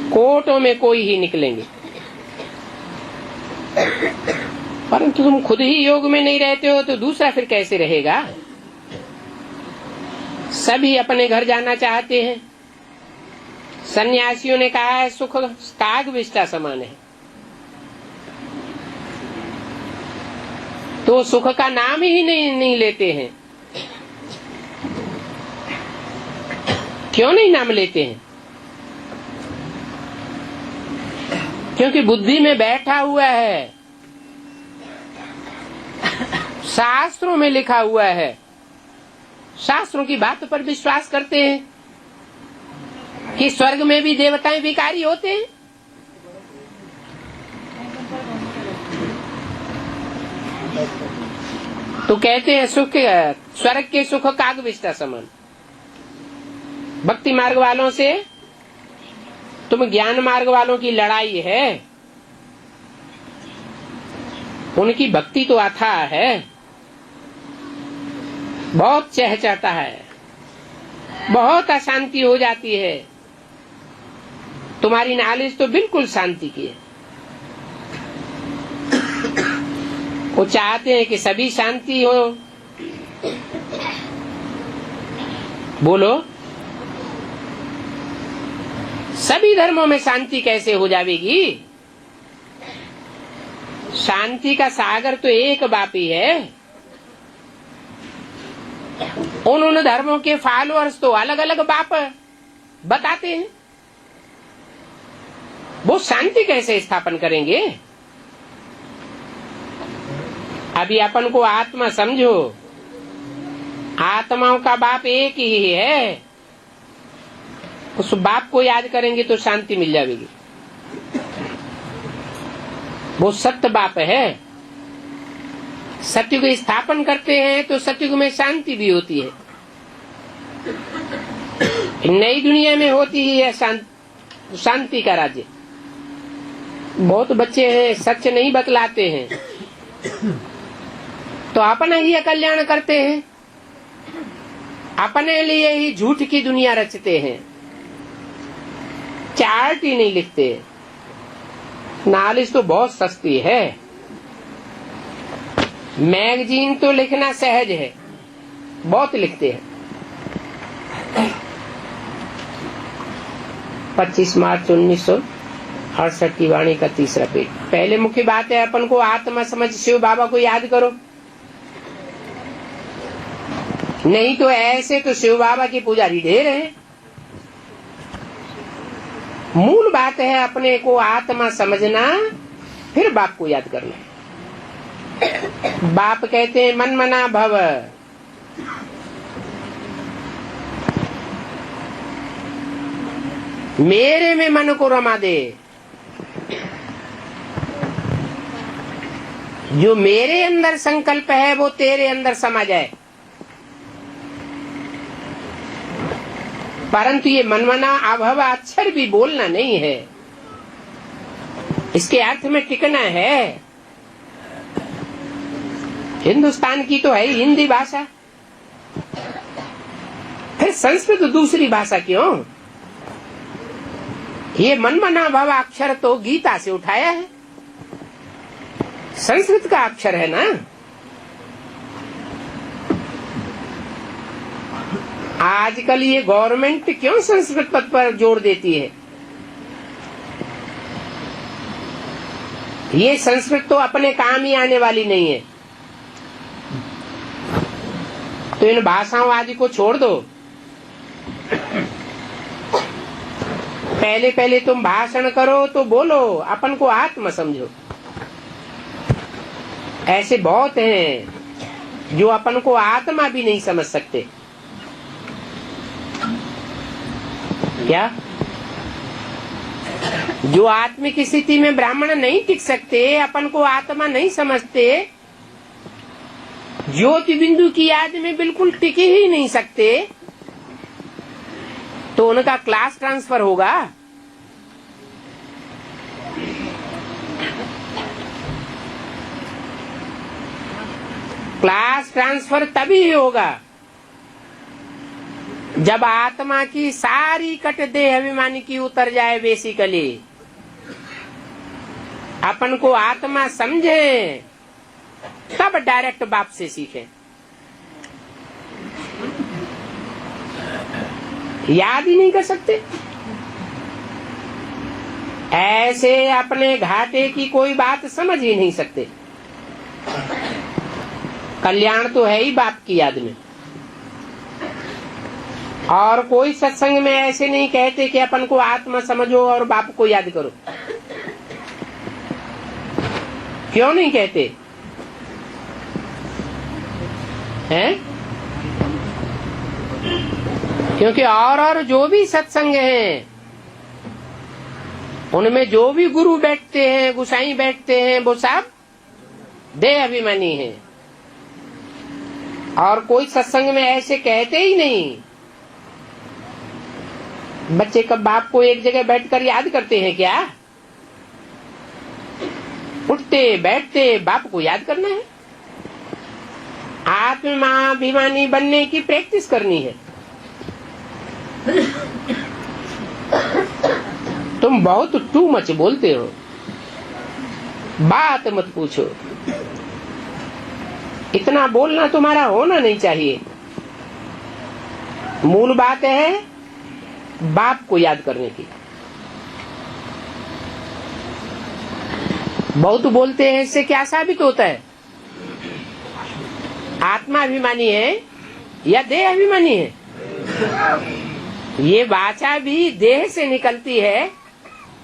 कोटों में कोई ही निकलेंगे, परंतु तुम खुद ही योग में नहीं रहते हो तो दूसरा फिर कैसे रहेगा। सभी अपने घर जाना चाहते हैं। सन्यासियों ने कहा है सुख काग विष्टा समान है, तो सुख का नाम ही नहीं लेते हैं। क्यों नहीं नाम लेते हैं? क्योंकि बुद्धि में बैठा हुआ है शास्त्रों में लिखा हुआ है, शास्त्रों की बात पर विश्वास करते हैं कि स्वर्ग में भी देवताएं भिखारी होते हैं। तो कहते हैं सुख, स्वर्ग के सुख कागविष्टा समान। भक्ति मार्ग वालों से तुम ज्ञान मार्ग वालों की लड़ाई है। उनकी भक्ति तो अथाह है, बहुत चहचहाता है, बहुत अशांति हो जाती है। तुम्हारी नॉलेज तो बिल्कुल शांति की है। वो चाहते हैं कि सभी शांति हो। बोलो, सभी धर्मों में शांति कैसे हो जाएगी? शांति का सागर तो एक बाप ही है। उन धर्मों के फॉलोअर्स तो अलग अलग बाप बताते हैं। वो शांति कैसे स्थापन करेंगे? अभी अपन को आत्मा समझो, आत्माओं का बाप एक ही है। उस बाप को याद करेंगे तो शांति मिल जाएगी। वो सत्य बाप है। सत्युग स्थापन करते हैं तो सत्युग में शांति भी होती है। नई दुनिया में होती ही है शांति का राज्य। बहुत बच्चे हैं सच नहीं बतलाते हैं तो अपना ही कल्याण करते हैं, अपने लिए ही झूठ की दुनिया रचते हैं, चार्ट ही नहीं लिखते। नॉलेज तो बहुत सस्ती है, मैगजीन तो लिखना सहज है, बहुत लिखते हैं। 25 मार्च 1968 की वाणी का 3रा पेज। पहले मुख्य बात है अपन को आत्मा समझ शिव बाबा को याद करो, नहीं तो ऐसे तो शिव बाबा की पुजारी ढेर है। मूल बात है अपने को आत्मा समझना, फिर बाप को याद करना। बाप कहते हैं मन मना भव। मेरे में मन को रमा दे। जो मेरे अंदर संकल्प है वो तेरे अंदर समा जाए। परंतु ये मनमना अभव अक्षर भी बोलना नहीं है, इसके अर्थ में टिकना है। हिंदुस्तान की तो है हिंदी भाषा, फिर संस्कृत दूसरी भाषा क्यों? ये मनमना भव अक्षर तो गीता से उठाया है, संस्कृत का अक्षर है ना। आजकल ये गवर्नमेंट क्यों संस्कृत पद पर जोर देती है? ये संस्कृत तो अपने काम ही आने वाली नहीं है, तो इन भाषाओं आदि को छोड़ दो। पहले पहले तुम भाषण करो तो बोलो अपन को आत्मा समझो। ऐसे बहुत हैं जो अपन को आत्मा भी नहीं समझ सकते। क्या जो आत्मिक स्थिति में ब्राह्मण नहीं टिक सकते, अपन को आत्मा नहीं समझते, ज्योति बिंदु की याद में बिल्कुल टिक ही नहीं सकते, तो उनका क्लास ट्रांसफर होगा। क्लास ट्रांसफर तभी होगा जब आत्मा की सारी कट देह अभिमानी की उतर जाए। बेसिकली अपन को आत्मा समझे तब डायरेक्ट बाप से सीखे। याद ही नहीं कर सकते, ऐसे अपने घाटे की कोई बात समझ ही नहीं सकते। कल्याण तो है ही बाप की याद में। और कोई सत्संग में ऐसे नहीं कहते कि अपन को आत्मा समझो और बाप को याद करो। क्यों नहीं कहते? हैं? क्योंकि और जो भी सत्संग हैं उनमें जो भी गुरु बैठते हैं, गुसाई बैठते हैं, वो सब देह अभिमानी हैं। और कोई सत्संग में ऐसे कहते ही नहीं। बच्चे कब बाप को एक जगह बैठकर याद करते हैं क्या? उठते बैठते बाप को याद करना है। आत्माभिमानी बनने की प्रैक्टिस करनी है। तुम बहुत टू मच बोलते हो, बात मत पूछो। इतना बोलना तुम्हारा होना नहीं चाहिए। मूल बात है बाप को याद करने की। बहुत बोलते हैं, इससे क्या साबित होता है? आत्मा अभिमानी है या देह अभिमानी है? ये वाचा भी देह से निकलती है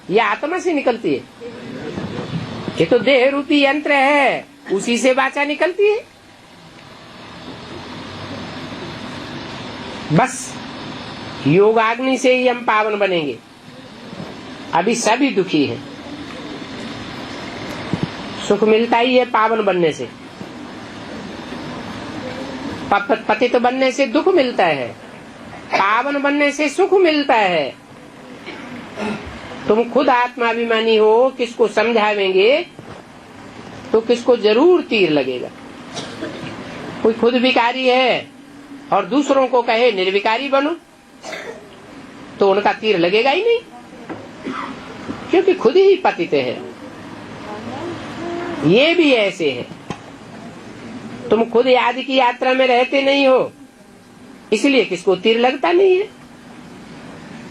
या आत्मा से निकलती है? ये तो देह रूपी यंत्र है, उसी से वाचा निकलती है। बस योगाग्नि से ही हम पावन बनेंगे। अभी सभी दुखी हैं। सुख मिलता ही है पावन बनने से, पतित बनने से दुख मिलता है, पावन बनने से सुख मिलता है। तुम खुद आत्माभिमानी हो, किसको समझावेंगे तो किसको जरूर तीर लगेगा। कोई खुद विकारी है और दूसरों को कहे निर्विकारी बनो, तो उनका तीर लगेगा ही नहीं, क्योंकि खुद ही पतित है। ये भी ऐसे है। तुम खुद याद की यात्रा में रहते नहीं हो, इसलिए किसको तीर लगता नहीं है।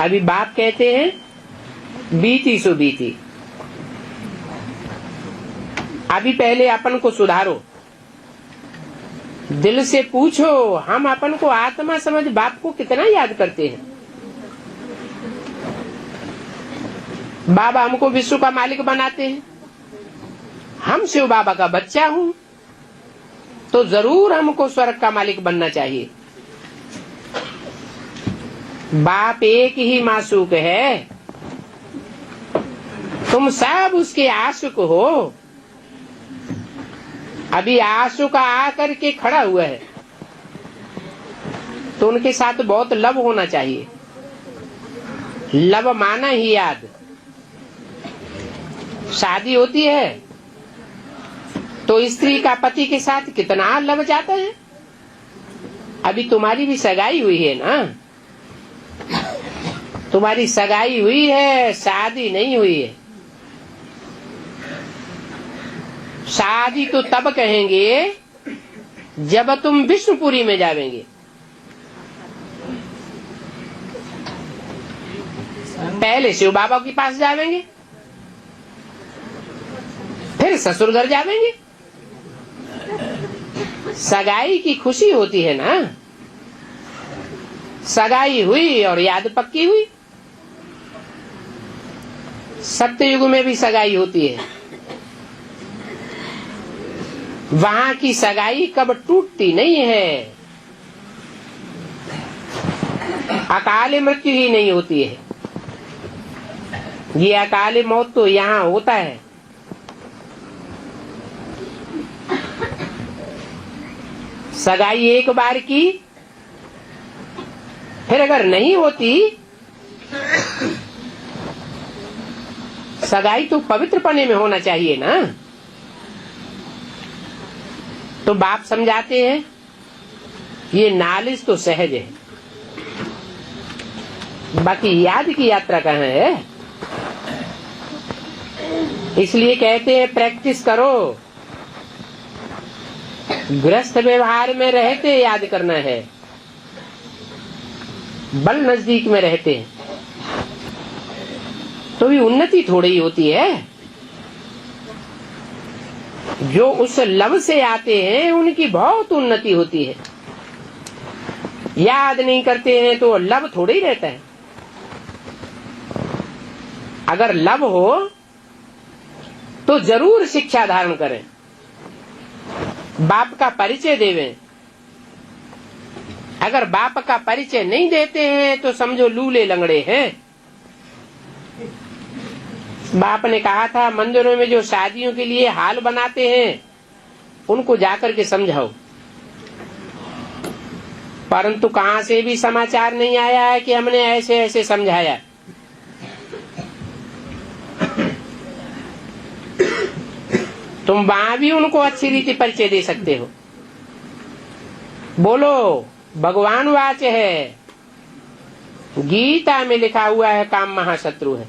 अभी बाप कहते हैं बीती सो बीती। अभी पहले अपन को सुधारो, दिल से पूछो हम अपन को आत्मा समझ बाप को कितना याद करते हैं। बाबा हमको विश्व का मालिक बनाते हैं, हम शिव बाबा का बच्चा हूं, तो जरूर हमको स्वर्ग का मालिक बनना चाहिए। बाप एक ही मासूक है, तुम सब उसके आशुक हो। अभी आशुक आकर के खड़ा हुआ है, तो उनके साथ बहुत लव होना चाहिए। लव माना ही याद। शादी होती है तो स्त्री का पति के साथ कितना लव जाता है। अभी तुम्हारी भी सगाई हुई है ना, तुम्हारी सगाई हुई है, शादी नहीं हुई है। शादी तो तब कहेंगे जब तुम विष्णुपुरी में जावेंगे। पहले शिव बाबा के पास जावेंगे, फिर ससुर घर जावेंगे। सगाई की खुशी होती है ना, सगाई हुई और याद पक्की हुई। सत्ययुग में भी सगाई होती है, वहां की सगाई कब टूटती नहीं है। अकाल मृत्यु ही नहीं होती है। ये अकाल मौत तो यहाँ होता है। सगाई एक बार की, फिर अगर नहीं होती, सगाई तो पवित्रपने में होना चाहिए ना। तो बाप समझाते हैं ये नालिश तो सहज है, बाकी याद की यात्रा कहाँ है। इसलिए कहते हैं प्रैक्टिस करो। गृहस्थ व्यवहार में रहते याद करना है, बल नजदीक में रहते हैं तो भी उन्नति थोड़ी ही होती है। जो उस लव से आते हैं उनकी बहुत उन्नति होती है। याद नहीं करते हैं तो लव थोड़ा ही रहता है। अगर लव हो तो जरूर शिक्षा धारण करें, बाप का परिचय देवें, अगर बाप का परिचय नहीं देते हैं तो समझो लूले लंगड़े हैं। बाप ने कहा था मंदिरों में जो शादियों के लिए हाल बनाते हैं उनको जाकर के समझाओ, परंतु कहां से भी समाचार नहीं आया है कि हमने ऐसे ऐसे समझाया। तुम वहां भी उनको अच्छी रीति परिचय दे सकते हो। बोलो भगवान वाच है, गीता में लिखा हुआ है काम महाशत्रु है।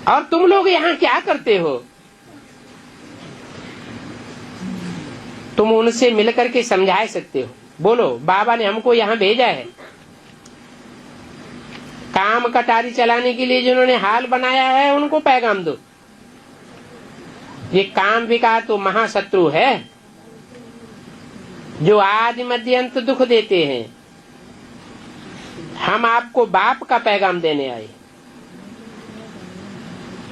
और तुम लोग यहाँ क्या करते हो? तुम उनसे मिलकर के समझा सकते हो। बोलो बाबा ने हमको यहाँ भेजा है, काम कटारी चलाने के लिए जिन्होंने हाल बनाया है उनको पैगाम दो। ये काम विकार तो महाशत्रु है जो आदि मध्य अंत दुख देते हैं। हम आपको बाप का पैगाम देने आए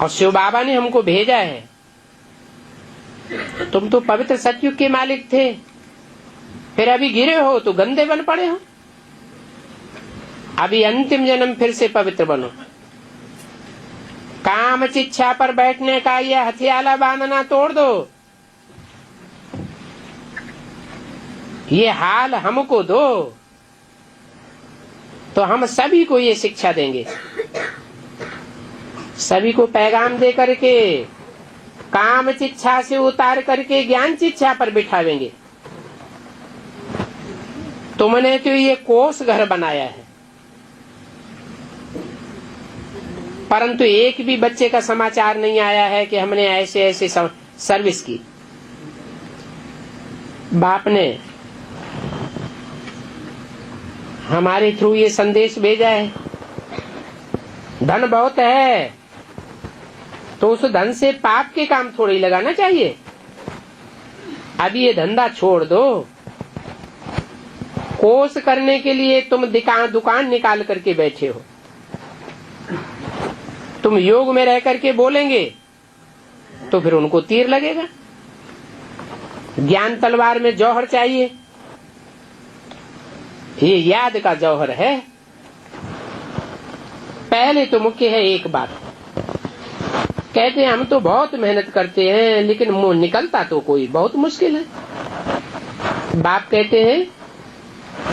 और शिव बाबा ने हमको भेजा है। तुम तो पवित्र सतयुग के मालिक थे, फिर अभी गिरे हो तो गंदे बन पड़े हो। अभी अंतिम जन्म फिर से पवित्र बनो। काम चिच्छा पर बैठने का यह हथियाला बांधना तोड़ दो। ये हाल हमको दो तो हम सभी को ये शिक्षा देंगे, सभी को पैगाम दे करके काम चिच्छा से उतार करके ज्ञान चिच्छा पर बिठावेंगे। तुमने तो ये कोष घर बनाया है, परंतु एक भी बच्चे का समाचार नहीं आया है कि हमने ऐसे ऐसे सर्विस की। बाप ने हमारे थ्रू ये संदेश भेजा है, धन बहुत है तो उस धन से पाप के काम थोड़ी लगाना चाहिए। अभी ये धंधा छोड़ दो। कोष करने के लिए तुम दुकान निकाल करके बैठे हो। तुम योग में रह करके बोलेंगे तो फिर उनको तीर लगेगा। ज्ञान तलवार में जौहर चाहिए, ये याद का जौहर है। पहले तो मुख्य है एक बात, कहते हैं हम तो बहुत मेहनत करते हैं लेकिन मुंह निकलता तो कोई बहुत मुश्किल है। बाप कहते हैं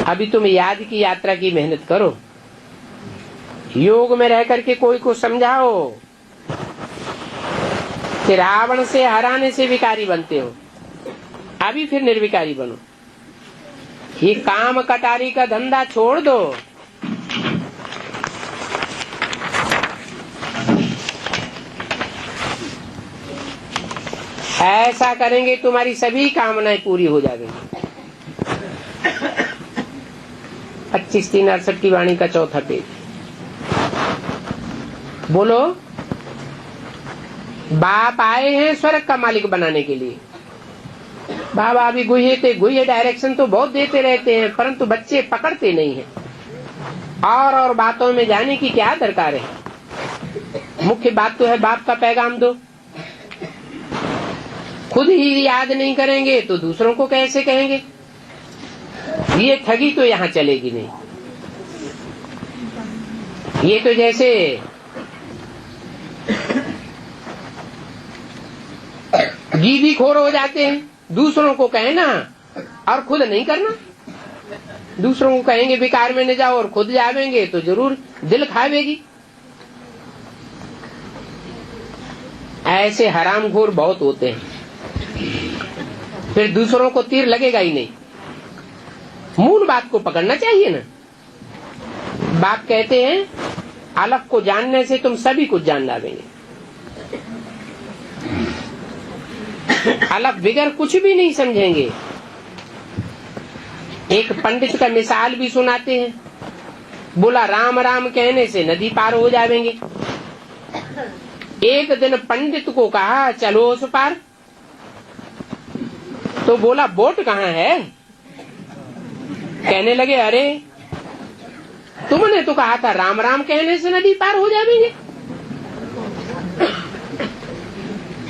अभी तुम याद की यात्रा की मेहनत करो, योग में रह करके कोई को समझाओ कि रावण से हराने से विकारी बनते हो, अभी फिर निर्विकारी बनो। ये काम कटारी का धंधा छोड़ दो। ऐसा करेंगे तुम्हारी सभी कामनाएं पूरी हो जाएंगी। 25/3/68 की वाणी का चौथा पेज। बोलो बाप आए हैं स्वर्ग का मालिक बनाने के लिए। बाबा अभी गुहे डायरेक्शन तो बहुत देते रहते हैं, परंतु बच्चे पकड़ते नहीं हैं। और बातों में जाने की क्या दरकार है। मुख्य बात तो है बाप का पैगाम दो। खुद ही याद नहीं करेंगे तो दूसरों को कैसे कहेंगे। ये ठगी तो यहाँ चलेगी नहीं। ये तो जैसे गीदी खोर हो जाते हैं, दूसरों को कहना और खुद नहीं करना। दूसरों को कहेंगे विकार में न जाओ और खुद जावेंगे तो जरूर दिल खावेगी। ऐसे हरामखोर बहुत होते हैं, फिर दूसरों को तीर लगेगा ही नहीं। मूल बात को पकड़ना चाहिए ना। बाप कहते हैं अलग को जानने से तुम सभी कुछ जान लावेंगे। अलग बिगर कुछ भी नहीं समझेंगे। एक पंडित का मिसाल भी सुनाते हैं, बोला राम राम कहने से नदी पार हो जाएंगे। एक दिन पंडित को कहा चलो उस पार, तो बोला बोट कहाँ है। कहने लगे अरे तुमने तो कहा था राम राम कहने से नदी पार हो जाएंगे।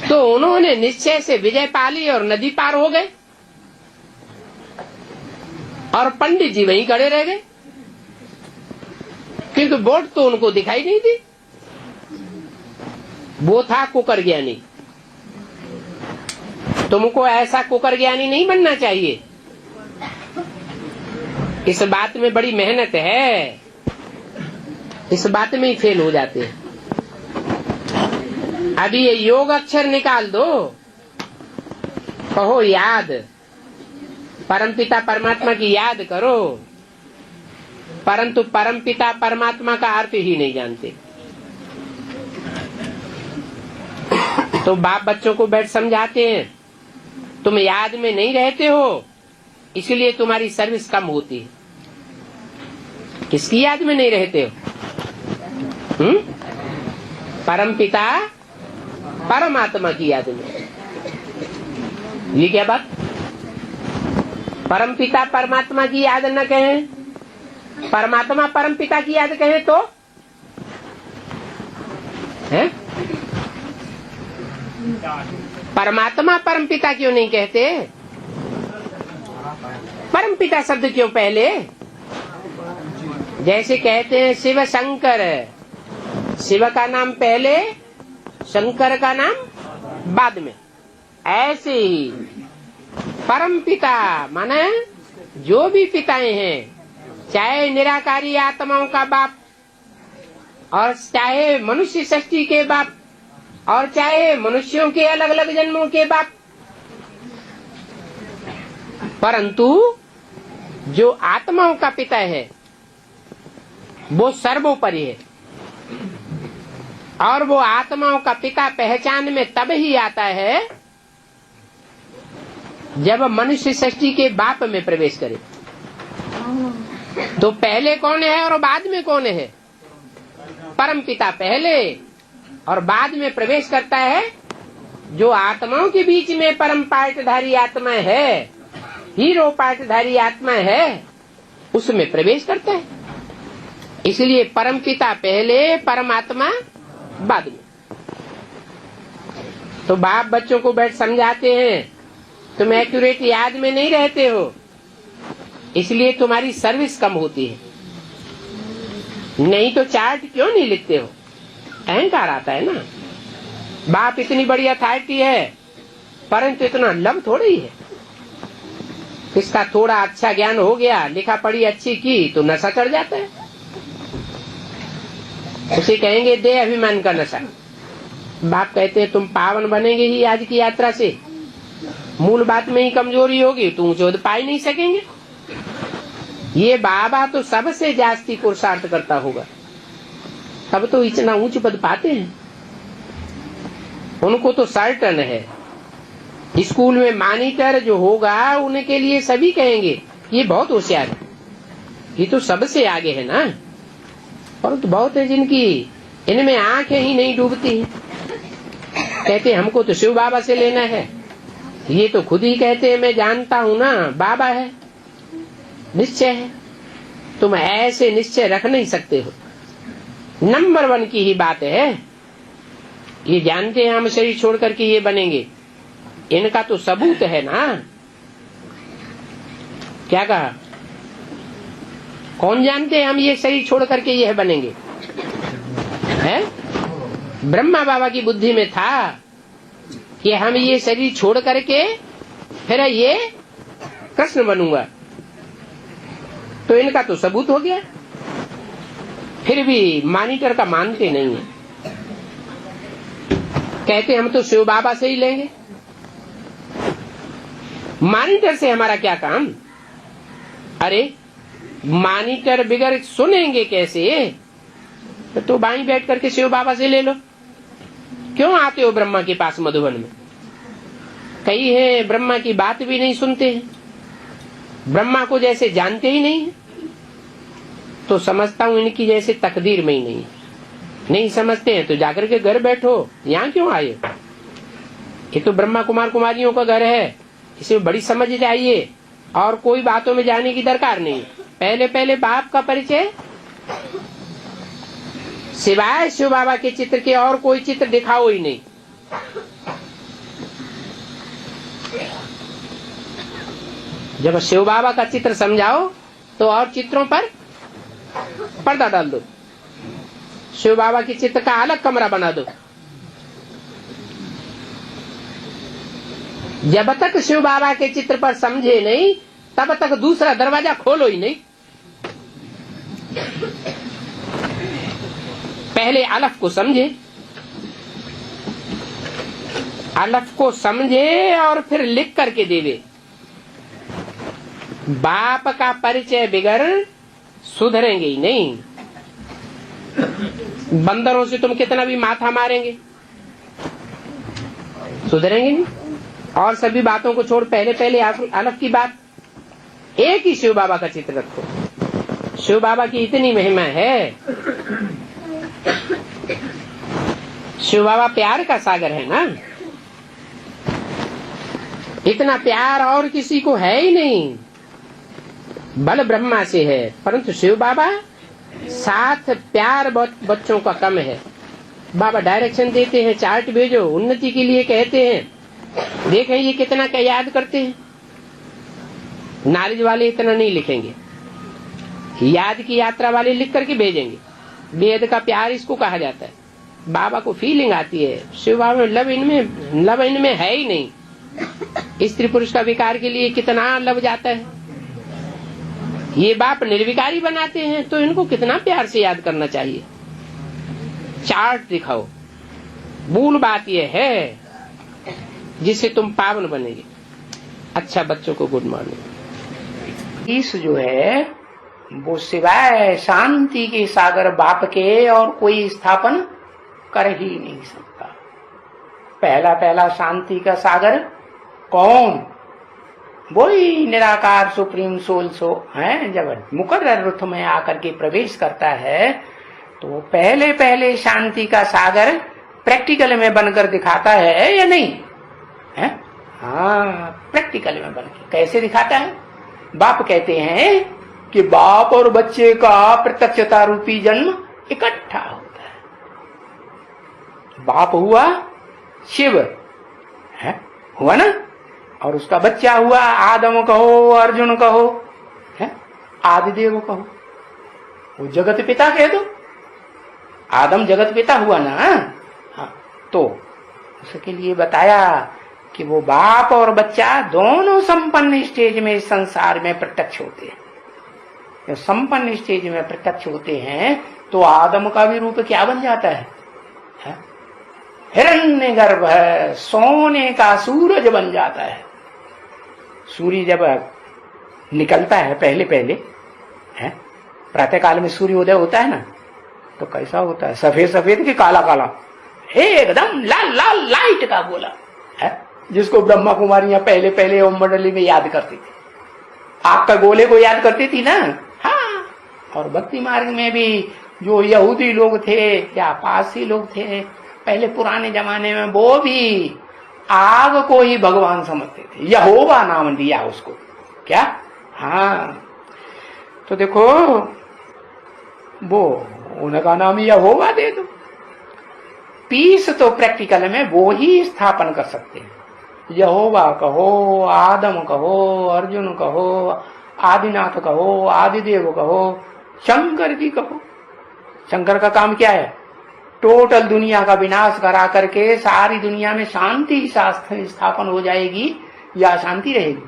तो उन्होंने निश्चय से विजय पा ली और नदी पार हो गए। और पंडित जी वहीं खड़े रह गए, क्योंकि बोट तो उनको दिखाई नहीं दी। वो था कुकर ज्ञानी। तुमको ऐसा कुकर ज्ञानी नहीं बनना चाहिए। इस बात में बड़ी मेहनत है, इस बात में ही फेल हो जाते हैं। अभी ये योग अक्षर निकाल दो, कहो याद, परमपिता परमात्मा की याद करो, परंतु परमपिता परमात्मा का अर्थ ही नहीं जानते। तो बाप बच्चों को बैठ समझाते हैं, तुम याद में नहीं रहते हो, इसलिए तुम्हारी सर्विस कम होती है। किसकी याद में नहीं रहते हो? परमपिता परमात्मा की याद में। ये क्या बात? परमपिता परमात्मा की याद न कहें, परमात्मा परमपिता की याद कहें तो है? परमात्मा परमपिता क्यों नहीं कहते? परमपिता शब्द क्यों पहले? जैसे कहते हैं शिव शंकर, शिव का नाम पहले, शंकर का नाम बाद में। ऐसे ही परमपिता माने जो भी पिताएं हैं, चाहे निराकारी आत्माओं का बाप, और चाहे मनुष्य सृष्टि के बाप, और चाहे मनुष्यों के अलग अलग जन्मों के बाप, परंतु जो आत्माओं का पिता है वो सर्वोपरि है। और वो आत्माओं का पिता पहचान में तब ही आता है जब मनुष्य सृष्टि के बाप में प्रवेश करे। तो पहले कौन है और बाद में कौन है? परम पिता पहले, और बाद में प्रवेश करता है जो आत्माओं के बीच में परम पाठधारी आत्मा है, हीरो पाठधारी आत्मा है, उसमें प्रवेश करता है। इसलिए परम पिता पहले, परमात्मा बाद में। तो बाप बच्चों को बैठ समझाते हैं, तुम एक्यूरेट याद में नहीं रहते हो, इसलिए तुम्हारी सर्विस कम होती है। नहीं तो चार्ट क्यों नहीं लिखते हो? अहंकार आता है ना। बाप इतनी बड़ी अथॉरिटी है, परंतु इतना लव थोड़ी ही है। इसका थोड़ा अच्छा ज्ञान हो गया, लिखा पढ़ी अच्छी की, तो नशा चढ़ जाता है। उसे कहेंगे दे अभिमान का नशा। बाप कहते हैं तुम पावन बनेंगे ही आज की यात्रा से, मूल बात में ही कमजोरी होगी, तुम ऊंच पा ही नहीं सकेंगे। ये बाबा तो सबसे जास्ती पुरुषार्थ करता होगा, तब तो इतना ऊंच पद पाते हैं। उनको तो सर्टन है, स्कूल में मॉनिटर जो होगा उनके लिए सभी कहेंगे ये बहुत होशियार है, ये तो सबसे आगे है ना। और तो बहुत है जिनकी इनमें आंखें ही नहीं डूबती हैं, कहते हमको तो शिव बाबा से लेना है। ये तो खुद ही कहते हैं मैं जानता हूँ ना, बाबा है, निश्चय है। तुम ऐसे निश्चय रख नहीं सकते हो। नंबर 1 की ही बात है, ये जानते हैं हम शरीर छोड़ करके ये बनेंगे, इनका तो सबूत है ना। क्या कहा? कौन जानते हैं हम ये शरीर छोड़ करके ये बनेंगे? है ब्रह्मा बाबा की बुद्धि में था कि हम ये शरीर छोड़ करके फिर ये कृष्ण बनूंगा, तो इनका तो सबूत हो गया। फिर भी मॉनिटर का मानते नहीं है, कहते हम तो शिव बाबा से ही लेंगे। मॉनिटर से हमारा क्या काम? अरे मॉनिटर बिगर सुनेंगे कैसे? तो बाई बैठ करके शिव बाबा से ले लो। क्यों आते हो ब्रह्मा के पास मधुबन में? कई है ब्रह्मा की बात भी नहीं सुनते हैं, ब्रह्मा को जैसे जानते ही नहीं है। तो समझता हूं इनकी जैसे तकदीर में ही नहीं, नहीं समझते हैं तो जाकर के घर बैठो, यहाँ क्यों आए? ये तो ब्रह्मा कुमार कुमारियों का घर है, इसमें बड़ी समझ चाहिए और कोई बातों में जाने की दरकार नहीं। पहले पहले बाप का परिचय, सिवाय शिव बाबा के चित्र के और कोई चित्र दिखाओ ही नहीं। जब शिव बाबा का चित्र समझाओ तो और चित्रों पर पर्दा डाल दो, शिव बाबा की चित्र का अलग कमरा बना दो। जब तक शिव बाबा के चित्र पर समझे नहीं तब तक दूसरा दरवाजा खोलो ही नहीं। पहले अलफ को समझे, अलफ को समझे और फिर लिख करके देवे। बाप का परिचय बिगर सुधरेंगे ही नहीं। बंदरों से तुम कितना भी माथा मारेंगे सुधरेंगे नहीं। और सभी बातों को छोड़ पहले पहले अलफ की बात, एक ही शिव बाबा का चित्र रखो। शिव बाबा की इतनी महिमा है। शिव बाबा प्यार का सागर है ना, इतना प्यार और किसी को है ही नहीं। बल ब्रह्मा से है, परंतु शिव बाबा साथ प्यार बच्चों का कम है। बाबा डायरेक्शन देते हैं, चार्ट भेजो, उन्नति के लिए कहते हैं। देखें ये कितना क्या याद करते हैं। नॉलेज वाले इतना नहीं लिखेंगे, याद की यात्रा वाले लिख करके भेजेंगे। वेद का प्यार इसको कहा जाता है। बाबा को फीलिंग आती है, शिव बाबा में लव इनमें है ही नहीं। स्त्री पुरुष का विकार के लिए कितना लव जाता है। ये बाप निर्विकारी बनाते हैं तो इनको कितना प्यार से याद करना चाहिए। चार्ट दिखाओ। मूल बात यह है जिससे तुम पावन बनेंगे। अच्छा बच्चों को गुड मॉर्निंग। इस जो है वो सिवाय शांति के सागर बाप के और कोई स्थापन कर ही नहीं सकता। पहला पहला शांति का सागर कौन? वही निराकार सुप्रीम सोल सो है। जब मुकर्रर रुथ में आकर के प्रवेश करता है तो पहले पहले शांति का सागर प्रैक्टिकल में बनकर दिखाता है या नहीं है? हाँ, प्रैक्टिकल में बनकर कैसे दिखाता है? बाप कहते हैं कि बाप और बच्चे का प्रत्यक्षता रूपी जन्म इकट्ठा होता है। बाप हुआ शिव है, हुआ ना, और उसका बच्चा हुआ आदम कहो, अर्जुन कहो, है आदिदेव कहो, वो जगत पिता कह दो। आदम जगत पिता हुआ ना। हाँ, तो उसके लिए बताया कि वो बाप और बच्चा दोनों संपन्न स्टेज में इस संसार में प्रत्यक्ष होते हैं। जब संपन्न स्टेज में प्रत्यक्ष होते हैं तो आदम का भी रूप क्या बन जाता है? हिरण्य गर्भ है, सोने का सूरज बन जाता है। सूर्य जब निकलता है पहले पहले है, प्रातः काल में सूर्योदय होता है ना, तो कैसा होता है? सफेद सफेद की काला काला, एकदम लाल लाल लाइट का गोला है, जिसको ब्रह्मा कुमारियां पहले पहले ओम मंडली में याद करती थी। आग का गोले को याद करती थी ना। हाँ, और भक्ति मार्ग में भी जो यहूदी लोग थे या पारसी लोग थे पहले पुराने जमाने में, वो भी आग को ही भगवान समझते थे। यहोवा नाम दिया उसको। क्या? हाँ, तो देखो वो उनका नाम यहोवा दे दो। पीस तो प्रैक्टिकल में वो ही स्थापन कर सकते हैं। यहोवा कहो, आदम कहो, अर्जुन कहो, आदिनाथ कहो, आदिदेव कहो, शंकर जी कहो। शंकर का काम क्या है? टोटल दुनिया का विनाश करा करके सारी दुनिया में शांति स्थापन हो जाएगी या शांति रहेगी?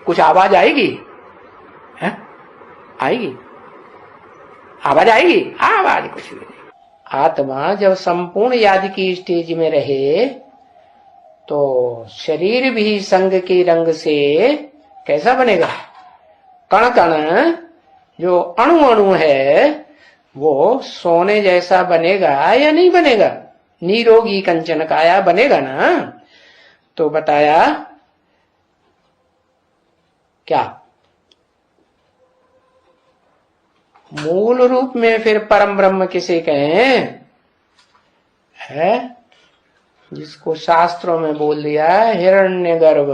कुछ आवाज आएगी? है? आएगी? आवाज आएगी? आवाज कुछ भी नहीं। आत्मा जब संपूर्ण याद की स्टेज में रहे तो शरीर भी संग के रंग से कैसा बनेगा? कण कण जो अणु अणु है वो सोने जैसा बनेगा या नहीं बनेगा? निरोगी कंचन काया बनेगा ना। तो बताया क्या? मूल रूप में फिर परम ब्रह्म किसे कहें? है जिसको शास्त्रों में बोल दिया हिरण्य गर्भ।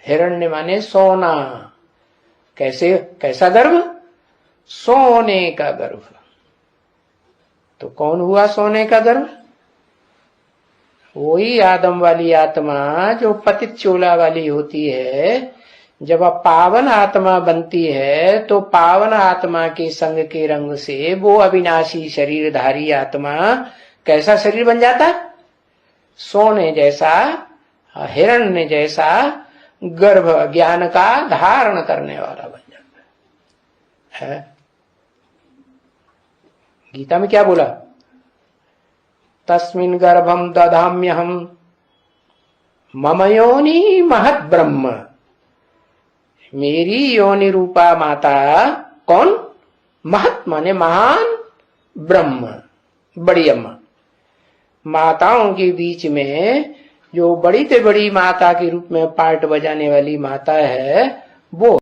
हिरण्य माने सोना। कैसे? कैसा गर्भ? सोने का गर्भ। तो कौन हुआ सोने का गर्भ? वही आदम वाली आत्मा जो पतित चोला वाली होती है, जब अब पावन आत्मा बनती है तो पावन आत्मा के संग के रंग से वो अविनाशी शरीरधारी आत्मा कैसा शरीर बन जाता? सोने जैसा, हिरण्य जैसा, गर्भ ज्ञान का धारण करने वाला बन जाता है। गीता में क्या बोला? तस्मिन् गर्भम दधाम्यहम मम योनि महत ब्रह्म। मेरी योनि रूपा माता कौन? महत माने महान, ब्रह्म बड़ी अम्मा। माताओं के बीच में जो बड़ी से बड़ी माता के रूप में पार्ट बजाने वाली माता है वो